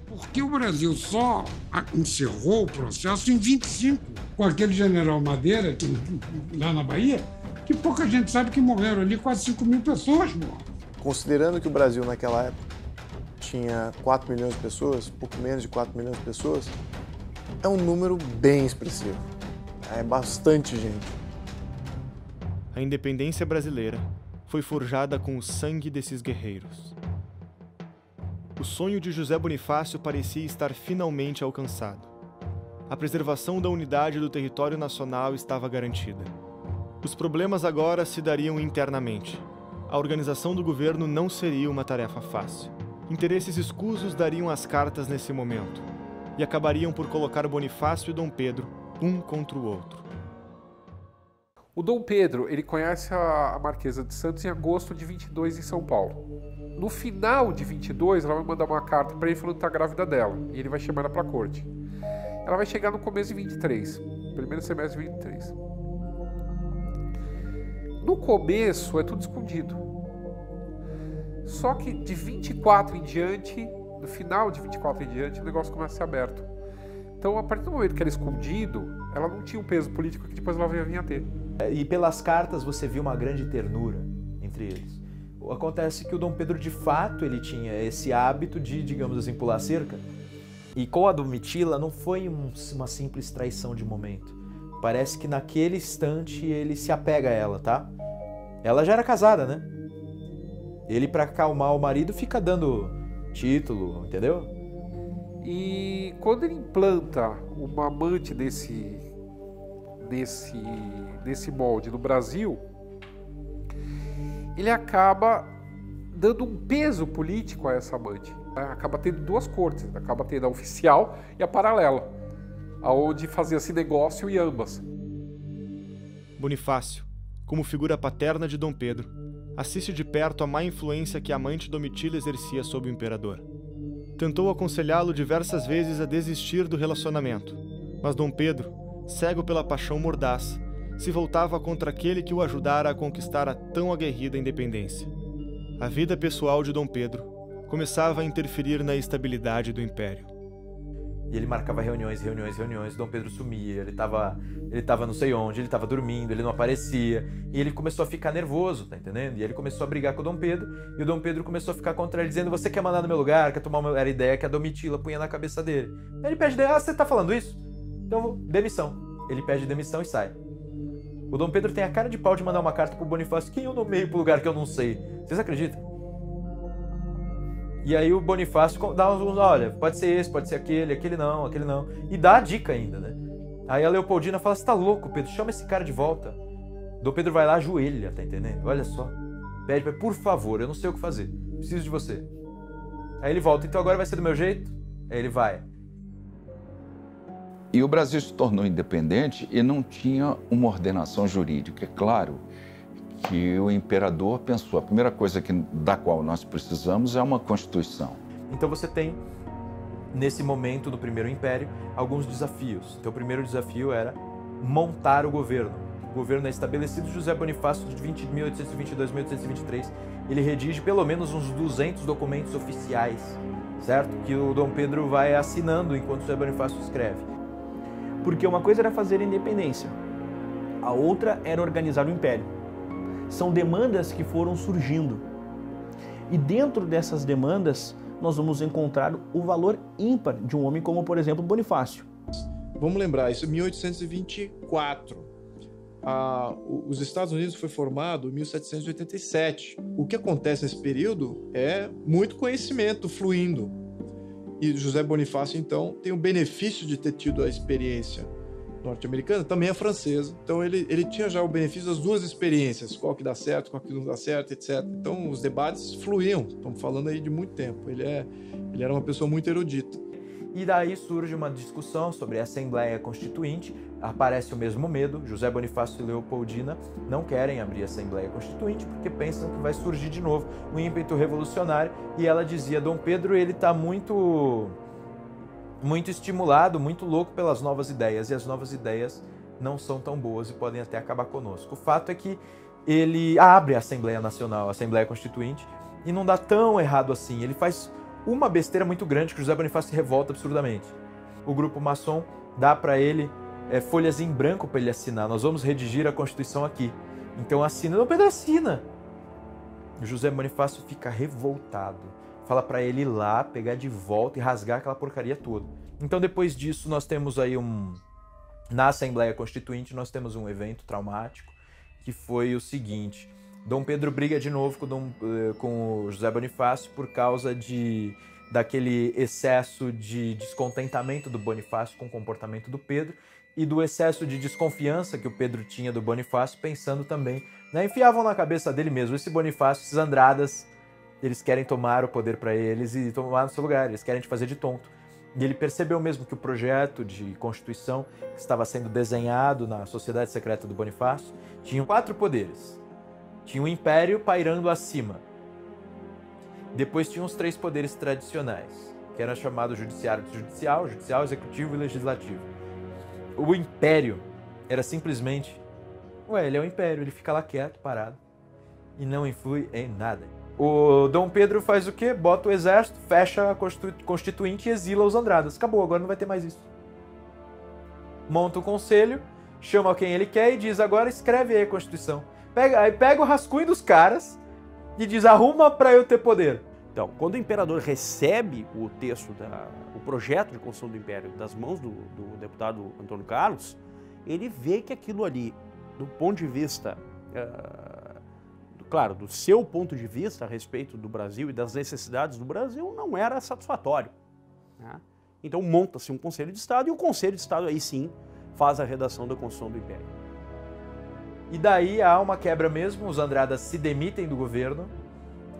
Porque o Brasil só encerrou o processo em 25, com aquele general Madeira, lá na Bahia, que pouca gente sabe que morreram ali, quase 5 mil pessoas. Considerando que o Brasil naquela época tinha 4 milhões de pessoas, pouco menos de 4 milhões de pessoas, é um número bem expressivo. É bastante gente. A independência brasileira foi forjada com o sangue desses guerreiros. O sonho de José Bonifácio parecia estar finalmente alcançado. A preservação da unidade do território nacional estava garantida. Os problemas agora se dariam internamente. A organização do governo não seria uma tarefa fácil. Interesses escusos dariam as cartas nesse momento e acabariam por colocar Bonifácio e Dom Pedro um contra o outro. O Dom Pedro, ele conhece a Marquesa de Santos em agosto de 22 em São Paulo. No final de 22, ela vai mandar uma carta para ele falando que está grávida dela, e ele vai chamar ela para a corte. Ela vai chegar no começo de 23, primeiro semestre de 23. No começo é tudo escondido. Só que de 24 em diante, no final de 24 em diante, o negócio começa a ser aberto. Então, a partir do momento que era escondido, ela não tinha um peso político que depois ela ia vir a ter. E pelas cartas você viu uma grande ternura entre eles. Acontece que o Dom Pedro, de fato, ele tinha esse hábito de, digamos assim, pular a cerca. E com a Domitila não foi uma simples traição de momento. Parece que naquele instante ele se apega a ela, tá? Ela já era casada, né? Ele, pra acalmar o marido, fica dando título, entendeu? E quando ele implanta uma amante desse molde no Brasil, ele acaba dando um peso político a essa amante. Acaba tendo duas cortes, acaba tendo a oficial e a paralela, aonde fazia-se negócio em ambas. Bonifácio, como figura paterna de Dom Pedro, assiste de perto a má influência que a amante Domitila exercia sobre o imperador. Tentou aconselhá-lo diversas vezes a desistir do relacionamento, mas Dom Pedro, cego pela paixão mordaz, se voltava contra aquele que o ajudara a conquistar a tão aguerrida independência. A vida pessoal de Dom Pedro começava a interferir na estabilidade do império. E ele marcava reuniões, Dom Pedro sumia, ele tava não sei onde, ele tava dormindo, ele não aparecia, e ele começou a ficar nervoso, tá entendendo? E ele começou a brigar com o Dom Pedro, e o Dom Pedro começou a ficar contra ele, dizendo: você quer mandar no meu lugar, quer tomar uma... Era a ideia que a Domitila punha na cabeça dele. Aí ele pede: ah, você tá falando isso? Então, demissão. Ele pede demissão e sai. O Dom Pedro tem a cara de pau de mandar uma carta pro Bonifácio: quem eu nomeio pro lugar que eu não sei? Vocês acreditam? E aí o Bonifácio dá uns, olha, pode ser esse, pode ser aquele não. E dá a dica ainda, né? Aí a Leopoldina fala: você tá louco, Pedro? Chama esse cara de volta. Dom Pedro vai lá, ajoelha, tá entendendo? Olha só. Pede pra: por favor, eu não sei o que fazer. Preciso de você. Aí ele volta: então agora vai ser do meu jeito? Aí ele vai. E o Brasil se tornou independente e não tinha uma ordenação jurídica. É claro que o imperador pensou: a primeira coisa da qual nós precisamos é uma Constituição. Então você tem, nesse momento do Primeiro Império, alguns desafios. Então o primeiro desafio era montar o governo. O governo é estabelecido. José Bonifácio, de 1822 a 1823, ele redige pelo menos uns 200 documentos oficiais, certo? Que o Dom Pedro vai assinando enquanto José Bonifácio escreve. Porque uma coisa era fazer a independência, a outra era organizar o império. São demandas que foram surgindo. E dentro dessas demandas, nós vamos encontrar o valor ímpar de um homem como, por exemplo, Bonifácio. Vamos lembrar, isso é 1824. Os Estados Unidos foi formado em 1787. O que acontece nesse período é muito conhecimento fluindo. E José Bonifácio, então, tem o benefício de ter tido a experiência norte-americana, também é francesa. Então ele tinha já o benefício das duas experiências, qual que dá certo, qual que não dá certo, etc. Então os debates fluíam, estamos falando aí de muito tempo. Ele era uma pessoa muito erudita. E daí surge uma discussão sobre a Assembleia Constituinte, aparece o mesmo medo. José Bonifácio e Leopoldina não querem abrir a Assembleia Constituinte porque pensam que vai surgir de novo um ímpeto revolucionário, e ela dizia: Dom Pedro, ele está muito estimulado, muito louco pelas novas ideias, e as novas ideias não são tão boas e podem até acabar conosco. O fato é que ele abre a Assembleia Nacional, a Assembleia Constituinte, e não dá tão errado assim. Ele faz uma besteira muito grande que José Bonifácio se revolta absurdamente. O grupo maçom dá para ele folhas em branco para ele assinar: nós vamos redigir a Constituição aqui. Então assina. Dom Pedro assina. José Bonifácio fica revoltado. Fala para ele ir lá, pegar de volta e rasgar aquela porcaria toda. Então depois disso nós temos aí na Assembleia Constituinte nós temos um evento traumático, que foi o seguinte: Dom Pedro briga de novo com o José Bonifácio por causa daquele excesso de descontentamento do Bonifácio com o comportamento do Pedro e do excesso de desconfiança que o Pedro tinha do Bonifácio, pensando também, né, enfiavam na cabeça dele mesmo: esse Bonifácio, esses Andradas, eles querem tomar o poder para eles e tomar no seu lugar, eles querem te fazer de tonto. E ele percebeu mesmo que o projeto de Constituição que estava sendo desenhado na Sociedade Secreta do Bonifácio tinha 4 poderes. Tinha o Império pairando acima. Depois tinha os 3 poderes tradicionais, que eram chamados judiciário, executivo e legislativo. O Império era simplesmente... ele é o Império, ele fica lá quieto, parado, e não influi em nada. O Dom Pedro faz o quê? Bota o exército, fecha a Constituinte e exila os Andradas. Acabou, agora não vai ter mais isso. Monta o conselho chama quem ele quer e diz, agora escreve aí a Constituição. Aí pega o rascunho dos caras e diz, arruma para eu ter poder. Então, quando o imperador recebe o texto, o projeto de construção do Império das mãos do deputado Antônio Carlos, ele vê que aquilo ali, do ponto de vista, claro, do seu ponto de vista a respeito do Brasil e das necessidades do Brasil, não era satisfatório, né? Então monta-se um Conselho de Estado e o Conselho de Estado aí sim faz a redação da Constituição do Império. E daí há uma quebra mesmo, os Andradas se demitem do governo,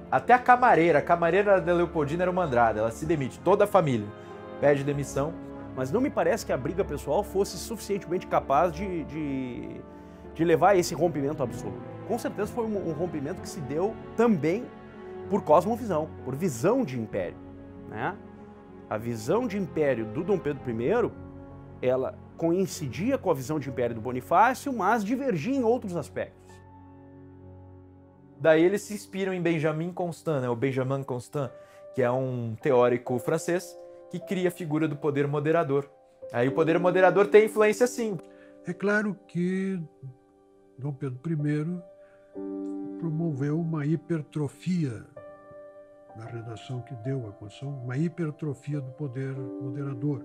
até a camareira da Leopoldina era uma Andrada, ela se demite, toda a família pede demissão. Mas não me parece que a briga pessoal fosse suficientemente capaz de levar a esse rompimento absoluto. Com certeza foi um rompimento que se deu também por cosmovisão, por visão de império, né? A visão de império do Dom Pedro I, ela coincidia com a visão de império do Bonifácio, mas divergia em outros aspectos. Daí eles se inspiram em Benjamin Constant, né? O Benjamin Constant, que é um teórico francês, que cria a figura do poder moderador. Aí o poder moderador tem influência sim. É claro que Dom Pedro I promoveu uma hipertrofia na redação que deu a Constituição, uma hipertrofia do poder moderador.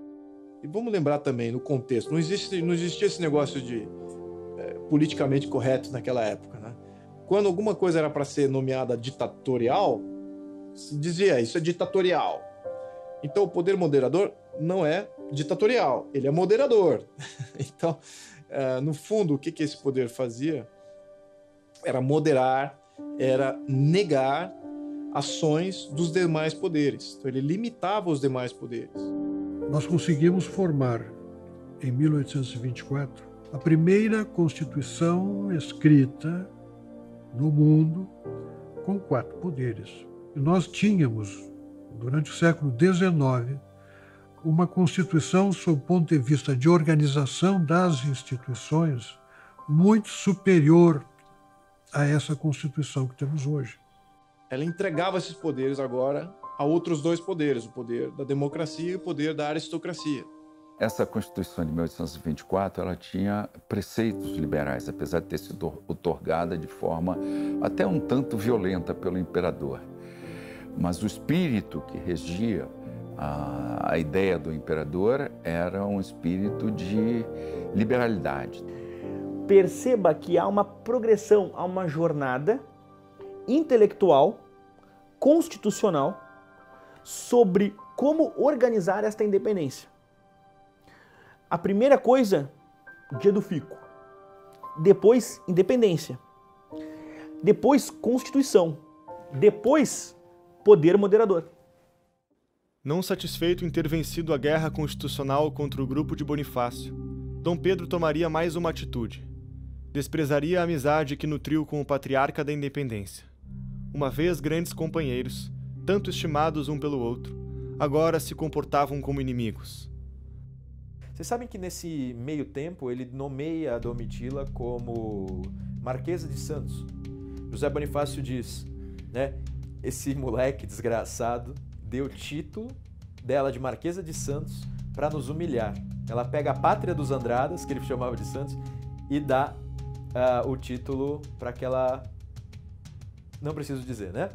E vamos lembrar também, no contexto, não existia esse negócio de politicamente correto naquela época, né? Quando alguma coisa era para ser nomeada ditatorial, se dizia, isso é ditatorial. Então, o poder moderador não é ditatorial, ele é moderador. Então, no fundo, o que esse poder fazia era moderar, era negar ações dos demais poderes. Então, ele limitava os demais poderes. Nós conseguimos formar, em 1824, a primeira Constituição escrita no mundo com 4 poderes. E nós tínhamos, durante o século XIX, uma Constituição, sob o ponto de vista de organização das instituições, muito superior a essa Constituição que temos hoje. Ela entregava esses poderes agora a outros 2 poderes, o poder da democracia e o poder da aristocracia. Essa Constituição de 1824, ela tinha preceitos liberais, apesar de ter sido outorgada de forma até um tanto violenta pelo imperador. Mas o espírito que regia a ideia do imperador era um espírito de liberalidade. Perceba que há uma progressão, há uma jornada intelectual, constitucional, sobre como organizar esta independência. A primeira coisa, dia do fico. Depois, independência. Depois, Constituição. Depois, poder moderador. Não satisfeito em ter vencido a guerra constitucional contra o grupo de Bonifácio, Dom Pedro tomaria mais uma atitude. Desprezaria a amizade que nutriu com o patriarca da independência. Uma vez grandes companheiros, tanto estimados um pelo outro, agora se comportavam como inimigos. Vocês sabem que nesse meio tempo ele nomeia a Domitila como Marquesa de Santos. José Bonifácio diz, né, esse moleque desgraçado deu o título dela de Marquesa de Santos para nos humilhar. Ela pega a pátria dos Andradas, que ele chamava de Santos, e dá o título para aquela... Não preciso dizer, né?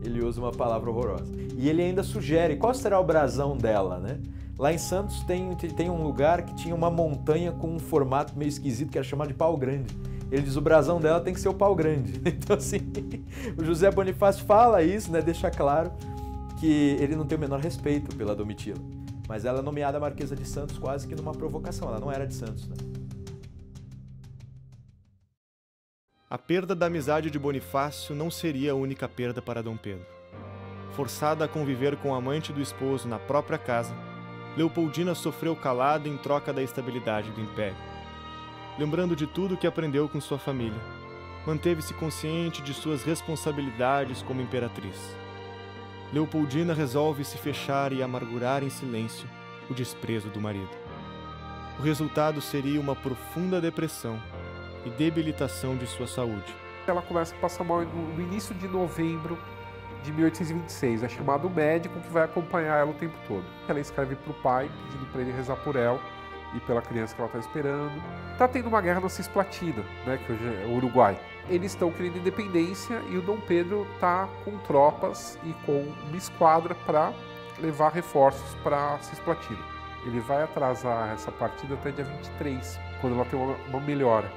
Ele usa uma palavra horrorosa. E ele ainda sugere qual será o brasão dela, né? Lá em Santos tem um lugar que tinha uma montanha com um formato meio esquisito que era chamado de pau grande. Ele diz o brasão dela tem que ser o pau grande. Então assim, o José Bonifácio fala isso, né? Deixa claro que ele não tem o menor respeito pela Domitila. Mas ela é nomeada Marquesa de Santos quase que numa provocação. Ela não era de Santos, né? A perda da amizade de Bonifácio não seria a única perda para Dom Pedro. Forçada a conviver com o amante do esposo na própria casa, Leopoldina sofreu calada em troca da estabilidade do império. Lembrando de tudo que aprendeu com sua família, manteve-se consciente de suas responsabilidades como imperatriz. Leopoldina resolve se fechar e amargurar em silêncio o desprezo do marido. O resultado seria uma profunda depressão e debilitação de sua saúde. Ela começa a passar mal no início de novembro de 1826. É chamado o médico que vai acompanhar ela o tempo todo. Ela escreve para o pai, pedindo para ele rezar por ela, e pela criança que ela está esperando. Está tendo uma guerra na Cisplatina, né, que hoje é o Uruguai. Eles estão querendo independência e o Dom Pedro está com tropas e com uma esquadra para levar reforços para a Cisplatina. Ele vai atrasar essa partida até dia 23, quando ela tem uma melhora.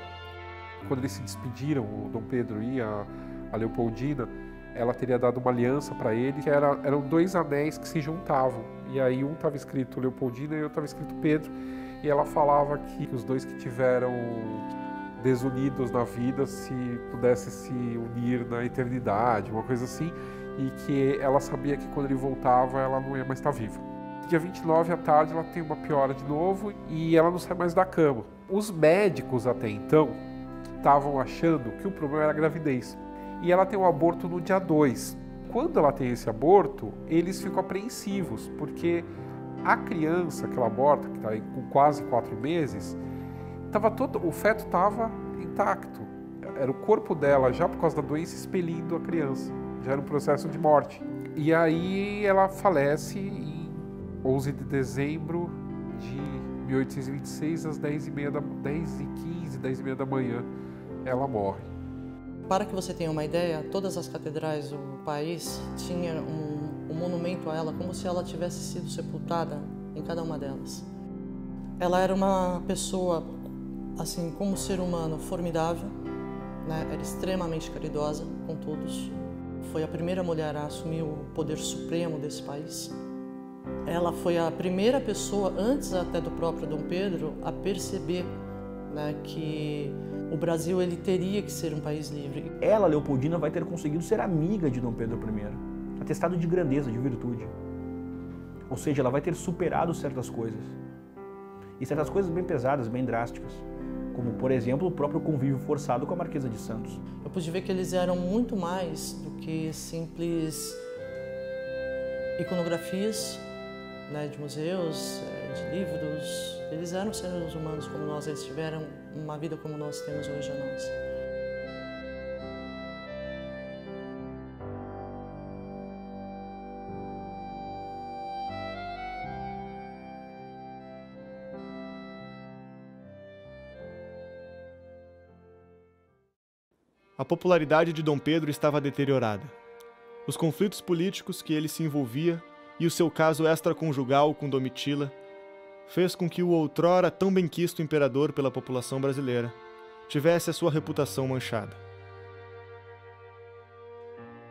Quando eles se despediram, o Dom Pedro e a Leopoldina, ela teria dado uma aliança para ele, que eram 2 anéis que se juntavam. E aí um estava escrito Leopoldina e outro estava escrito Pedro. E ela falava que os 2 que tiveram desunidos na vida se pudessem se unir na eternidade, uma coisa assim. E que ela sabia que quando ele voltava, ela não ia mais estar viva. Dia 29 à tarde, ela tem uma piora de novo e ela não sai mais da cama. Os médicos até então estavam achando que o problema era a gravidez. E ela tem um aborto no dia 2. Quando ela tem esse aborto, eles ficam apreensivos, porque a criança que ela aborta, que está com quase 4 meses, o feto estava intacto. Era o corpo dela, já por causa da doença, expelindo a criança. Já era um processo de morte. E aí ela falece em 11 de dezembro de 1826, às 10h15 da manhã, ela morre. Para que você tenha uma ideia, todas as catedrais do país tinham um monumento a ela, como se ela tivesse sido sepultada em cada uma delas. Ela era uma pessoa, assim, como ser humano, formidável, né? Era extremamente caridosa com todos. Foi a primeira mulher a assumir o poder supremo desse país. Ela foi a primeira pessoa, antes até do próprio Dom Pedro, a perceber, né, que o Brasil ele teria que ser um país livre. Ela, Leopoldina, vai ter conseguido ser amiga de Dom Pedro I, atestado de grandeza, de virtude. Ou seja, ela vai ter superado certas coisas. E certas coisas bem pesadas, bem drásticas. Como, por exemplo, o próprio convívio forçado com a Marquesa de Santos. Eu pude ver que eles eram muito mais do que simples iconografias, né, de museus, de livros. Eles eram seres humanos como nós, eles tiveram uma vida como nós temos hoje a nós. A popularidade de Dom Pedro estava deteriorada. Os conflitos políticos que ele se envolvia e o seu caso extraconjugal com Domitila fez com que o outrora tão benquisto imperador pela população brasileira tivesse a sua reputação manchada.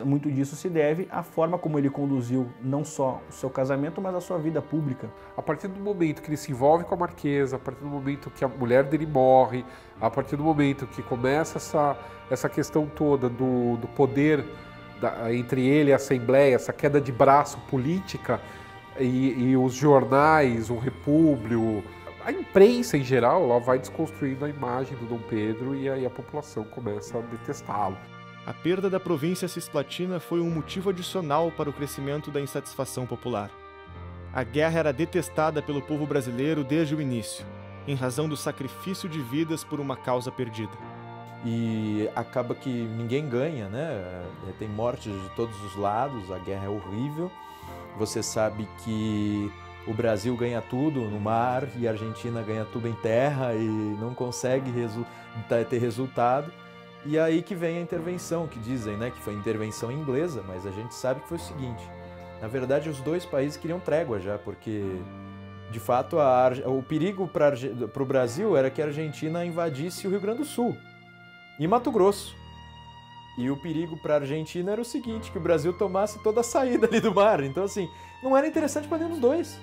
Muito disso se deve à forma como ele conduziu não só o seu casamento, mas a sua vida pública. A partir do momento que ele se envolve com a Marquesa, a partir do momento que a mulher dele morre, a partir do momento que começa essa questão toda do poder entre ele e a Assembleia, essa queda de braço política, e os jornais, o Repúblio, a imprensa em geral, ela vai desconstruindo a imagem do Dom Pedro e aí a população começa a detestá-lo. A perda da província cisplatina foi um motivo adicional para o crescimento da insatisfação popular. A guerra era detestada pelo povo brasileiro desde o início, em razão do sacrifício de vidas por uma causa perdida. E acaba que ninguém ganha, né? Tem mortes de todos os lados, a guerra é horrível. Você sabe que o Brasil ganha tudo no mar e a Argentina ganha tudo em terra e não consegue ter resultado. E aí que vem a intervenção, que dizem, né, que foi intervenção inglesa, mas a gente sabe que foi o seguinte: na verdade, os 2 países queriam trégua já, porque, de fato, o perigo para o Brasil era que a Argentina invadisse o Rio Grande do Sul e Mato Grosso. E o perigo para a Argentina era o seguinte, que o Brasil tomasse toda a saída ali do mar. Então, assim, não era interessante para nenhum dos 2.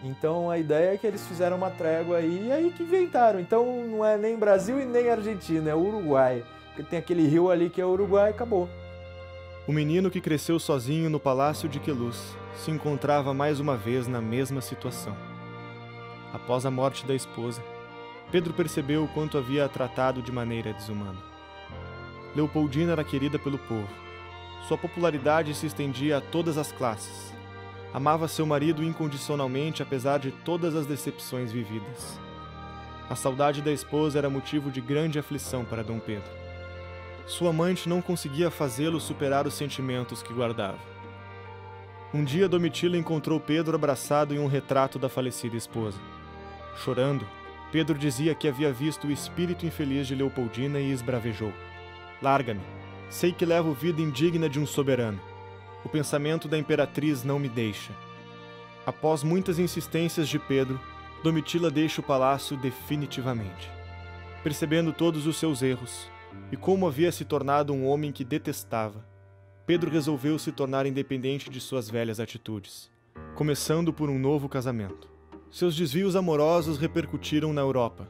Então, a ideia é que eles fizeram uma trégua aí, e aí que inventaram. Então, não é nem Brasil e nem Argentina, é Uruguai. Porque tem aquele rio ali que é Uruguai e acabou. O menino que cresceu sozinho no Palácio de Queluz se encontrava mais uma vez na mesma situação. Após a morte da esposa, Pedro percebeu o quanto havia a tratado de maneira desumana. Leopoldina era querida pelo povo. Sua popularidade se estendia a todas as classes. Amava seu marido incondicionalmente, apesar de todas as decepções vividas. A saudade da esposa era motivo de grande aflição para Dom Pedro. Sua amante não conseguia fazê-lo superar os sentimentos que guardava. Um dia, Domitila encontrou Pedro abraçado em um retrato da falecida esposa. Chorando, Pedro dizia que havia visto o espírito infeliz de Leopoldina e esbravejou: "Larga-me, sei que levo vida indigna de um soberano. O pensamento da imperatriz não me deixa." Após muitas insistências de Pedro, Domitila deixa o palácio definitivamente. Percebendo todos os seus erros e como havia se tornado um homem que detestava, Pedro resolveu se tornar independente de suas velhas atitudes, começando por um novo casamento. Seus desvios amorosos repercutiram na Europa.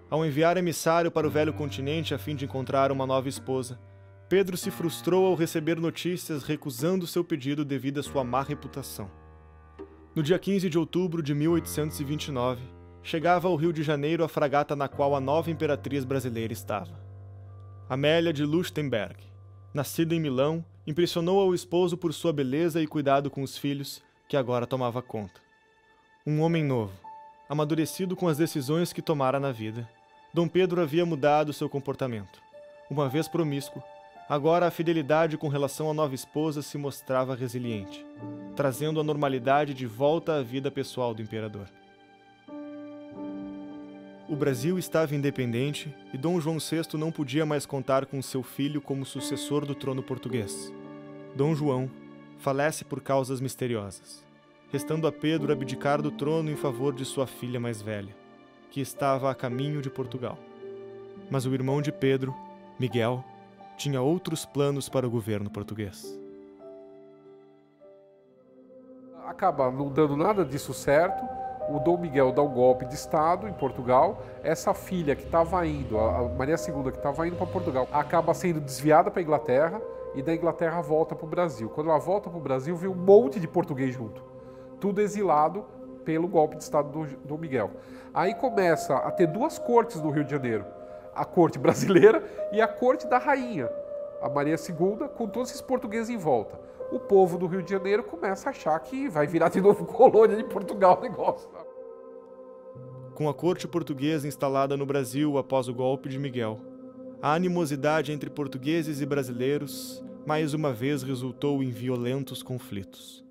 Ao enviar emissário para o velho continente a fim de encontrar uma nova esposa, Pedro se frustrou ao receber notícias recusando seu pedido devido à sua má reputação. No dia 15 de outubro de 1829, chegava ao Rio de Janeiro a fragata na qual a nova imperatriz brasileira estava. Amélia de Leuchtenberg, nascida em Milão, impressionou ao esposo por sua beleza e cuidado com os filhos, que agora tomava conta. Um homem novo, amadurecido com as decisões que tomara na vida, Dom Pedro havia mudado seu comportamento. Uma vez promíscuo, agora a fidelidade com relação à nova esposa se mostrava resiliente, trazendo a normalidade de volta à vida pessoal do imperador. O Brasil estava independente e Dom João VI não podia mais contar com seu filho como sucessor do trono português. Dom João falece por causas misteriosas, restando a Pedro abdicar do trono em favor de sua filha mais velha, que estava a caminho de Portugal. Mas o irmão de Pedro, Miguel, tinha outros planos para o governo português. Acaba não dando nada disso certo. O Dom Miguel dá um golpe de Estado em Portugal. Essa filha que estava indo, a Maria II, que estava indo para Portugal, acaba sendo desviada para a Inglaterra e da Inglaterra volta para o Brasil. Quando ela volta para o Brasil, vem um monte de português junto. Tudo exilado pelo golpe de Estado do Dom Miguel. Aí começa a ter duas cortes no Rio de Janeiro. A corte brasileira e a corte da rainha, a Maria II, com todos esses portugueses em volta. O povo do Rio de Janeiro começa a achar que vai virar de novo colônia de Portugal o negócio. Com a corte portuguesa instalada no Brasil após o golpe de Miguel, a animosidade entre portugueses e brasileiros mais uma vez resultou em violentos conflitos.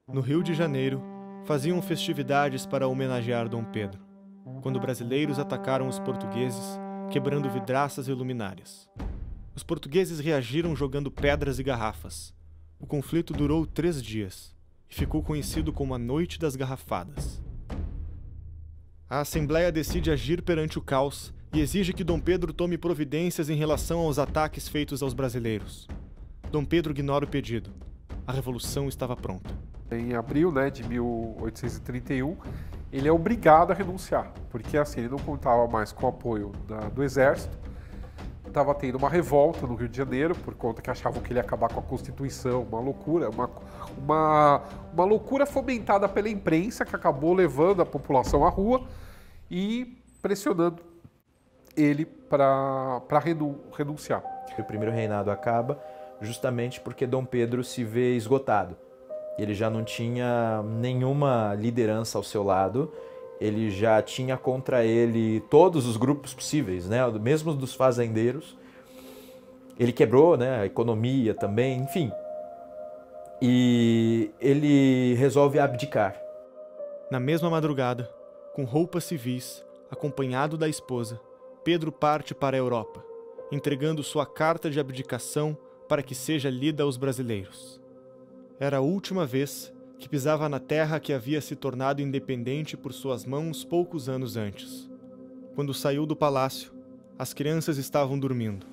No Rio de Janeiro, faziam festividades para homenagear Dom Pedro, quando brasileiros atacaram os portugueses, quebrando vidraças e luminárias. Os portugueses reagiram jogando pedras e garrafas. O conflito durou 3 dias e ficou conhecido como a Noite das Garrafadas. A Assembleia decide agir perante o caos e exige que Dom Pedro tome providências em relação aos ataques feitos aos brasileiros. Dom Pedro ignora o pedido. A revolução estava pronta. Em abril, de 1831, ele é obrigado a renunciar, porque assim, ele não contava mais com o apoio do exército. Estava tendo uma revolta no Rio de Janeiro, por conta que achavam que ele ia acabar com a Constituição, uma loucura, uma loucura fomentada pela imprensa, que acabou levando a população à rua e pressionando ele para renunciar. O primeiro reinado acaba justamente porque Dom Pedro se vê esgotado. Ele já não tinha nenhuma liderança ao seu lado, ele já tinha contra ele todos os grupos possíveis, mesmo dos fazendeiros. Ele quebrou, a economia também, enfim. E ele resolve abdicar. Na mesma madrugada, com roupas civis, acompanhado da esposa, Pedro parte para a Europa, entregando sua carta de abdicação para que seja lida aos brasileiros. Era a última vez que pisava na terra que havia se tornado independente por suas mãos poucos anos antes. Quando saiu do palácio, as crianças estavam dormindo.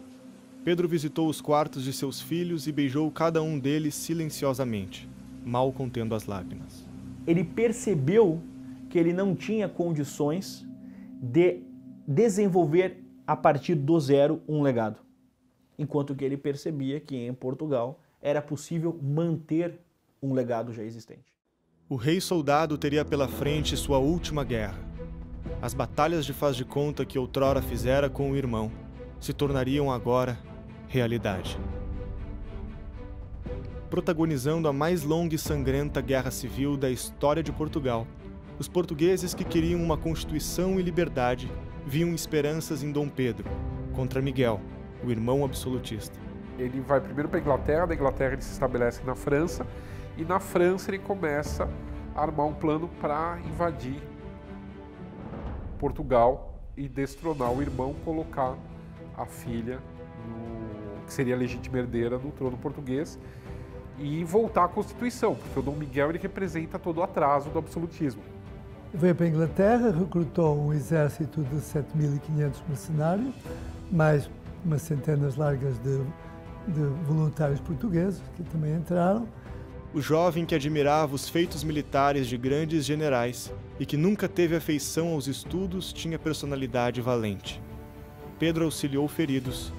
Pedro visitou os quartos de seus filhos e beijou cada um deles silenciosamente, mal contendo as lágrimas. Ele percebeu que ele não tinha condições de desenvolver a partir do zero um legado, enquanto que ele percebia que em Portugal era possível manter um legado já existente. O rei soldado teria pela frente sua última guerra. As batalhas de faz de conta que outrora fizera com o irmão se tornariam agora realidade. Protagonizando a mais longa e sangrenta guerra civil da história de Portugal, os portugueses que queriam uma constituição e liberdade viam esperanças em Dom Pedro contra Miguel, o irmão absolutista. Ele vai primeiro para a Inglaterra, da Inglaterra ele se estabelece na França, e na França ele começa a armar um plano para invadir Portugal e destronar o irmão, colocar a filha, que seria a legítima herdeira, no trono português e voltar à Constituição, porque o Dom Miguel ele representa todo o atraso do absolutismo. Veio para a Inglaterra, recrutou um exército de 7.500 mercenários, mais umas centenas largas de voluntários portugueses que também entraram. O jovem que admirava os feitos militares de grandes generais e que nunca teve afeição aos estudos tinha personalidade valente. Pedro auxiliou feridos,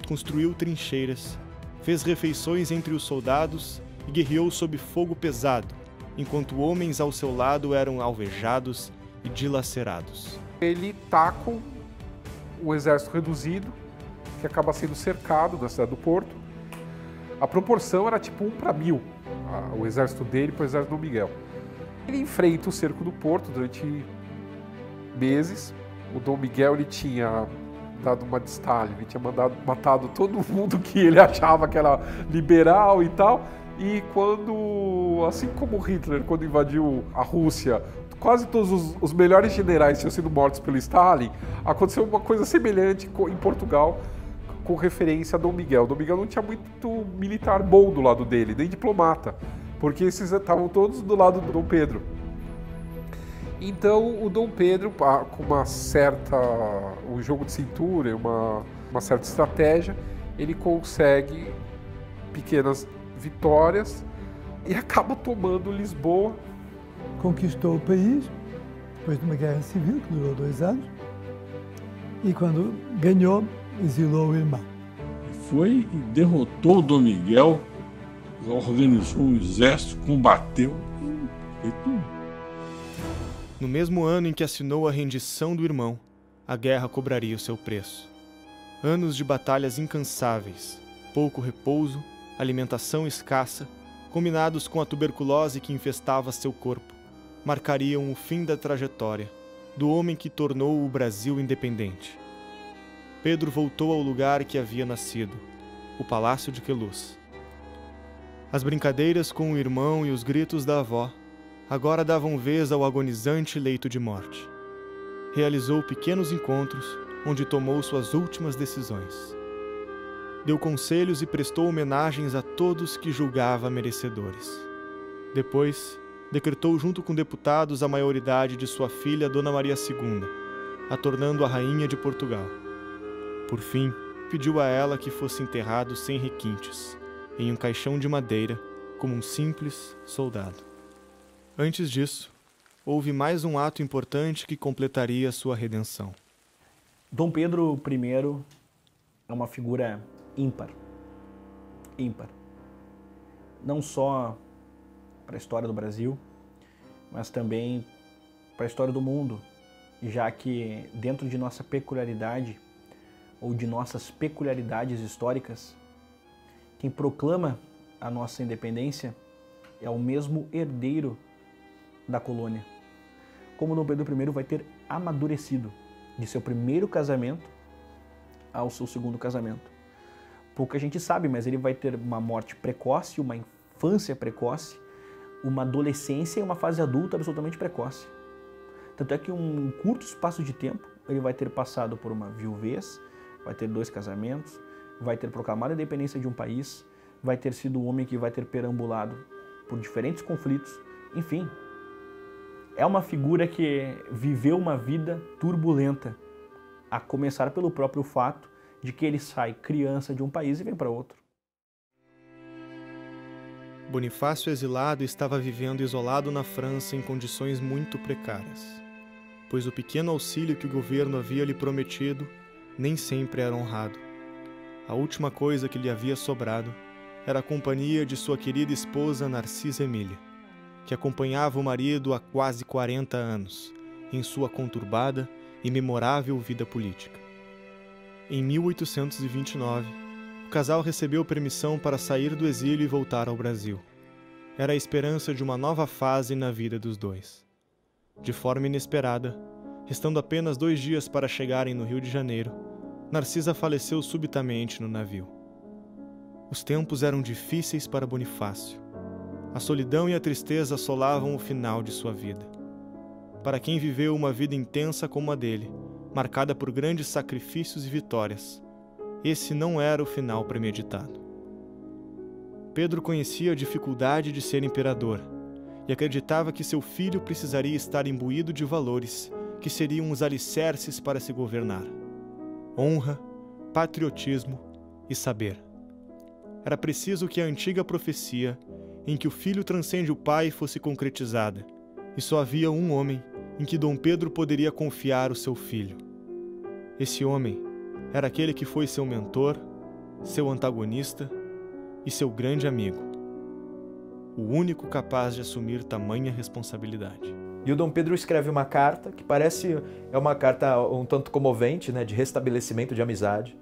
construiu trincheiras, fez refeições entre os soldados e guerreou sob fogo pesado, enquanto homens ao seu lado eram alvejados e dilacerados. Ele está com o exército reduzido, que acaba sendo cercado na cidade do Porto. A proporção era tipo 1 para 1000, o exército dele para o exército do Dom Miguel. Ele enfrenta o cerco do Porto durante meses. O Dom Miguel ele tinha dado uma de Stalin, ele tinha matado todo mundo que ele achava que era liberal e tal. E quando, assim como Hitler, quando invadiu a Rússia, quase todos os melhores generais tinham sido mortos pelo Stalin, aconteceu uma coisa semelhante em Portugal, com referência a Dom Miguel. Dom Miguel não tinha muito militar bom do lado dele, nem diplomata, porque esses estavam todos do lado do Dom Pedro. Então o Dom Pedro, com um jogo de cintura, uma certa estratégia, ele consegue pequenas vitórias e acaba tomando Lisboa. Conquistou o país, depois de uma guerra civil que durou 2 anos, e quando ganhou, exilou o irmão. Foi e derrotou o Dom Miguel, organizou um exército, combateu. No mesmo ano em que assinou a rendição do irmão, a guerra cobraria o seu preço. Anos de batalhas incansáveis, pouco repouso, alimentação escassa, combinados com a tuberculose que infestava seu corpo, marcariam o fim da trajetória do homem que tornou o Brasil independente. Pedro voltou ao lugar que havia nascido, o Palácio de Queluz. As brincadeiras com o irmão e os gritos da avó agora davam vez ao agonizante leito de morte. Realizou pequenos encontros onde tomou suas últimas decisões. Deu conselhos e prestou homenagens a todos que julgava merecedores. Depois, decretou junto com deputados a maioridade de sua filha Dona Maria II, a tornando a rainha de Portugal. Por fim, pediu a ela que fosse enterrado sem requintes, em um caixão de madeira, como um simples soldado. Antes disso, houve mais um ato importante que completaria sua redenção. Dom Pedro I é uma figura ímpar. Ímpar. Não só para a história do Brasil, mas também para a história do mundo, já que dentro de nossa peculiaridade, ou de nossas peculiaridades históricas, quem proclama a nossa independência é o mesmo herdeiro da colônia. Como Dom Pedro I vai ter amadurecido de seu primeiro casamento ao seu segundo casamento. Pouca gente sabe, mas ele vai ter uma morte precoce, uma infância precoce, uma adolescência e uma fase adulta absolutamente precoce. Tanto é que em um curto espaço de tempo, ele vai ter passado por uma viuvez, vai ter 2 casamentos, vai ter proclamado a independência de um país, vai ter sido um homem que vai ter perambulado por diferentes conflitos, enfim. É uma figura que viveu uma vida turbulenta, a começar pelo próprio fato de que ele sai criança de um país e vem para outro. Bonifácio, exilado, estava vivendo isolado na França em condições muito precárias, pois o pequeno auxílio que o governo havia lhe prometido nem sempre era honrado. A última coisa que lhe havia sobrado era a companhia de sua querida esposa Narcisa Emília, que acompanhava o marido há quase 40 anos, em sua conturbada e memorável vida política. Em 1829, o casal recebeu permissão para sair do exílio e voltar ao Brasil. Era a esperança de uma nova fase na vida dos dois. De forma inesperada, restando apenas 2 dias para chegarem no Rio de Janeiro, Narcisa faleceu subitamente no navio. Os tempos eram difíceis para Bonifácio. A solidão e a tristeza assolavam o final de sua vida. para quem viveu uma vida intensa como a dele, marcada por grandes sacrifícios e vitórias, esse não era o final premeditado. Pedro conhecia a dificuldade de ser imperador e acreditava que seu filho precisaria estar imbuído de valores que seriam os alicerces para se governar: honra, patriotismo e saber. Era preciso que a antiga profecia, em que o filho transcende o pai, fosse concretizada, e só havia um homem em que Dom Pedro poderia confiar o seu filho. Esse homem era aquele que foi seu mentor, seu antagonista e seu grande amigo, o único capaz de assumir tamanha responsabilidade. E o Dom Pedro escreve uma carta que parece uma carta um tanto comovente, né, de restabelecimento de amizade,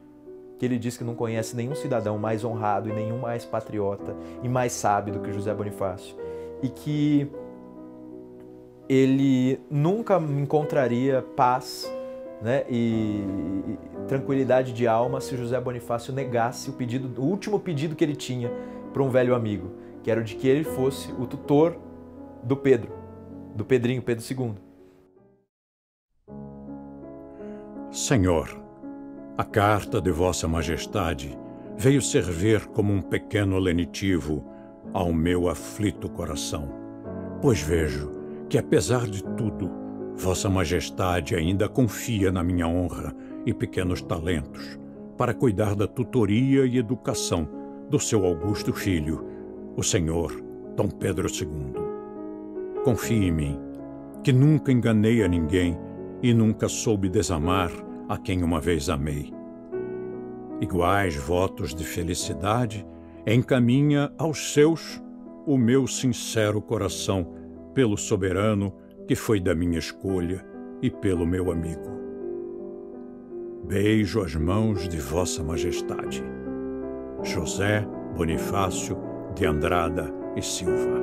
que ele diz que não conhece nenhum cidadão mais honrado e nenhum mais patriota e mais sábio do que José Bonifácio, e que ele nunca encontraria paz, né, e tranquilidade de alma se José Bonifácio negasse o último pedido que ele tinha para um velho amigo, que era o de que ele fosse o tutor do Pedrinho, Pedro II. Senhor, a carta de Vossa Majestade veio servir como um pequeno lenitivo ao meu aflito coração, pois vejo que, apesar de tudo, Vossa Majestade ainda confia na minha honra e pequenos talentos para cuidar da tutoria e educação do seu augusto filho, o Senhor Dom Pedro II. Confie em mim, que nunca enganei a ninguém e nunca soube desamar a quem uma vez amei. Iguais votos de felicidade encaminha aos seus o meu sincero coração pelo soberano que foi da minha escolha e pelo meu amigo. Beijo as mãos de Vossa Majestade. José Bonifácio de Andrada e Silva.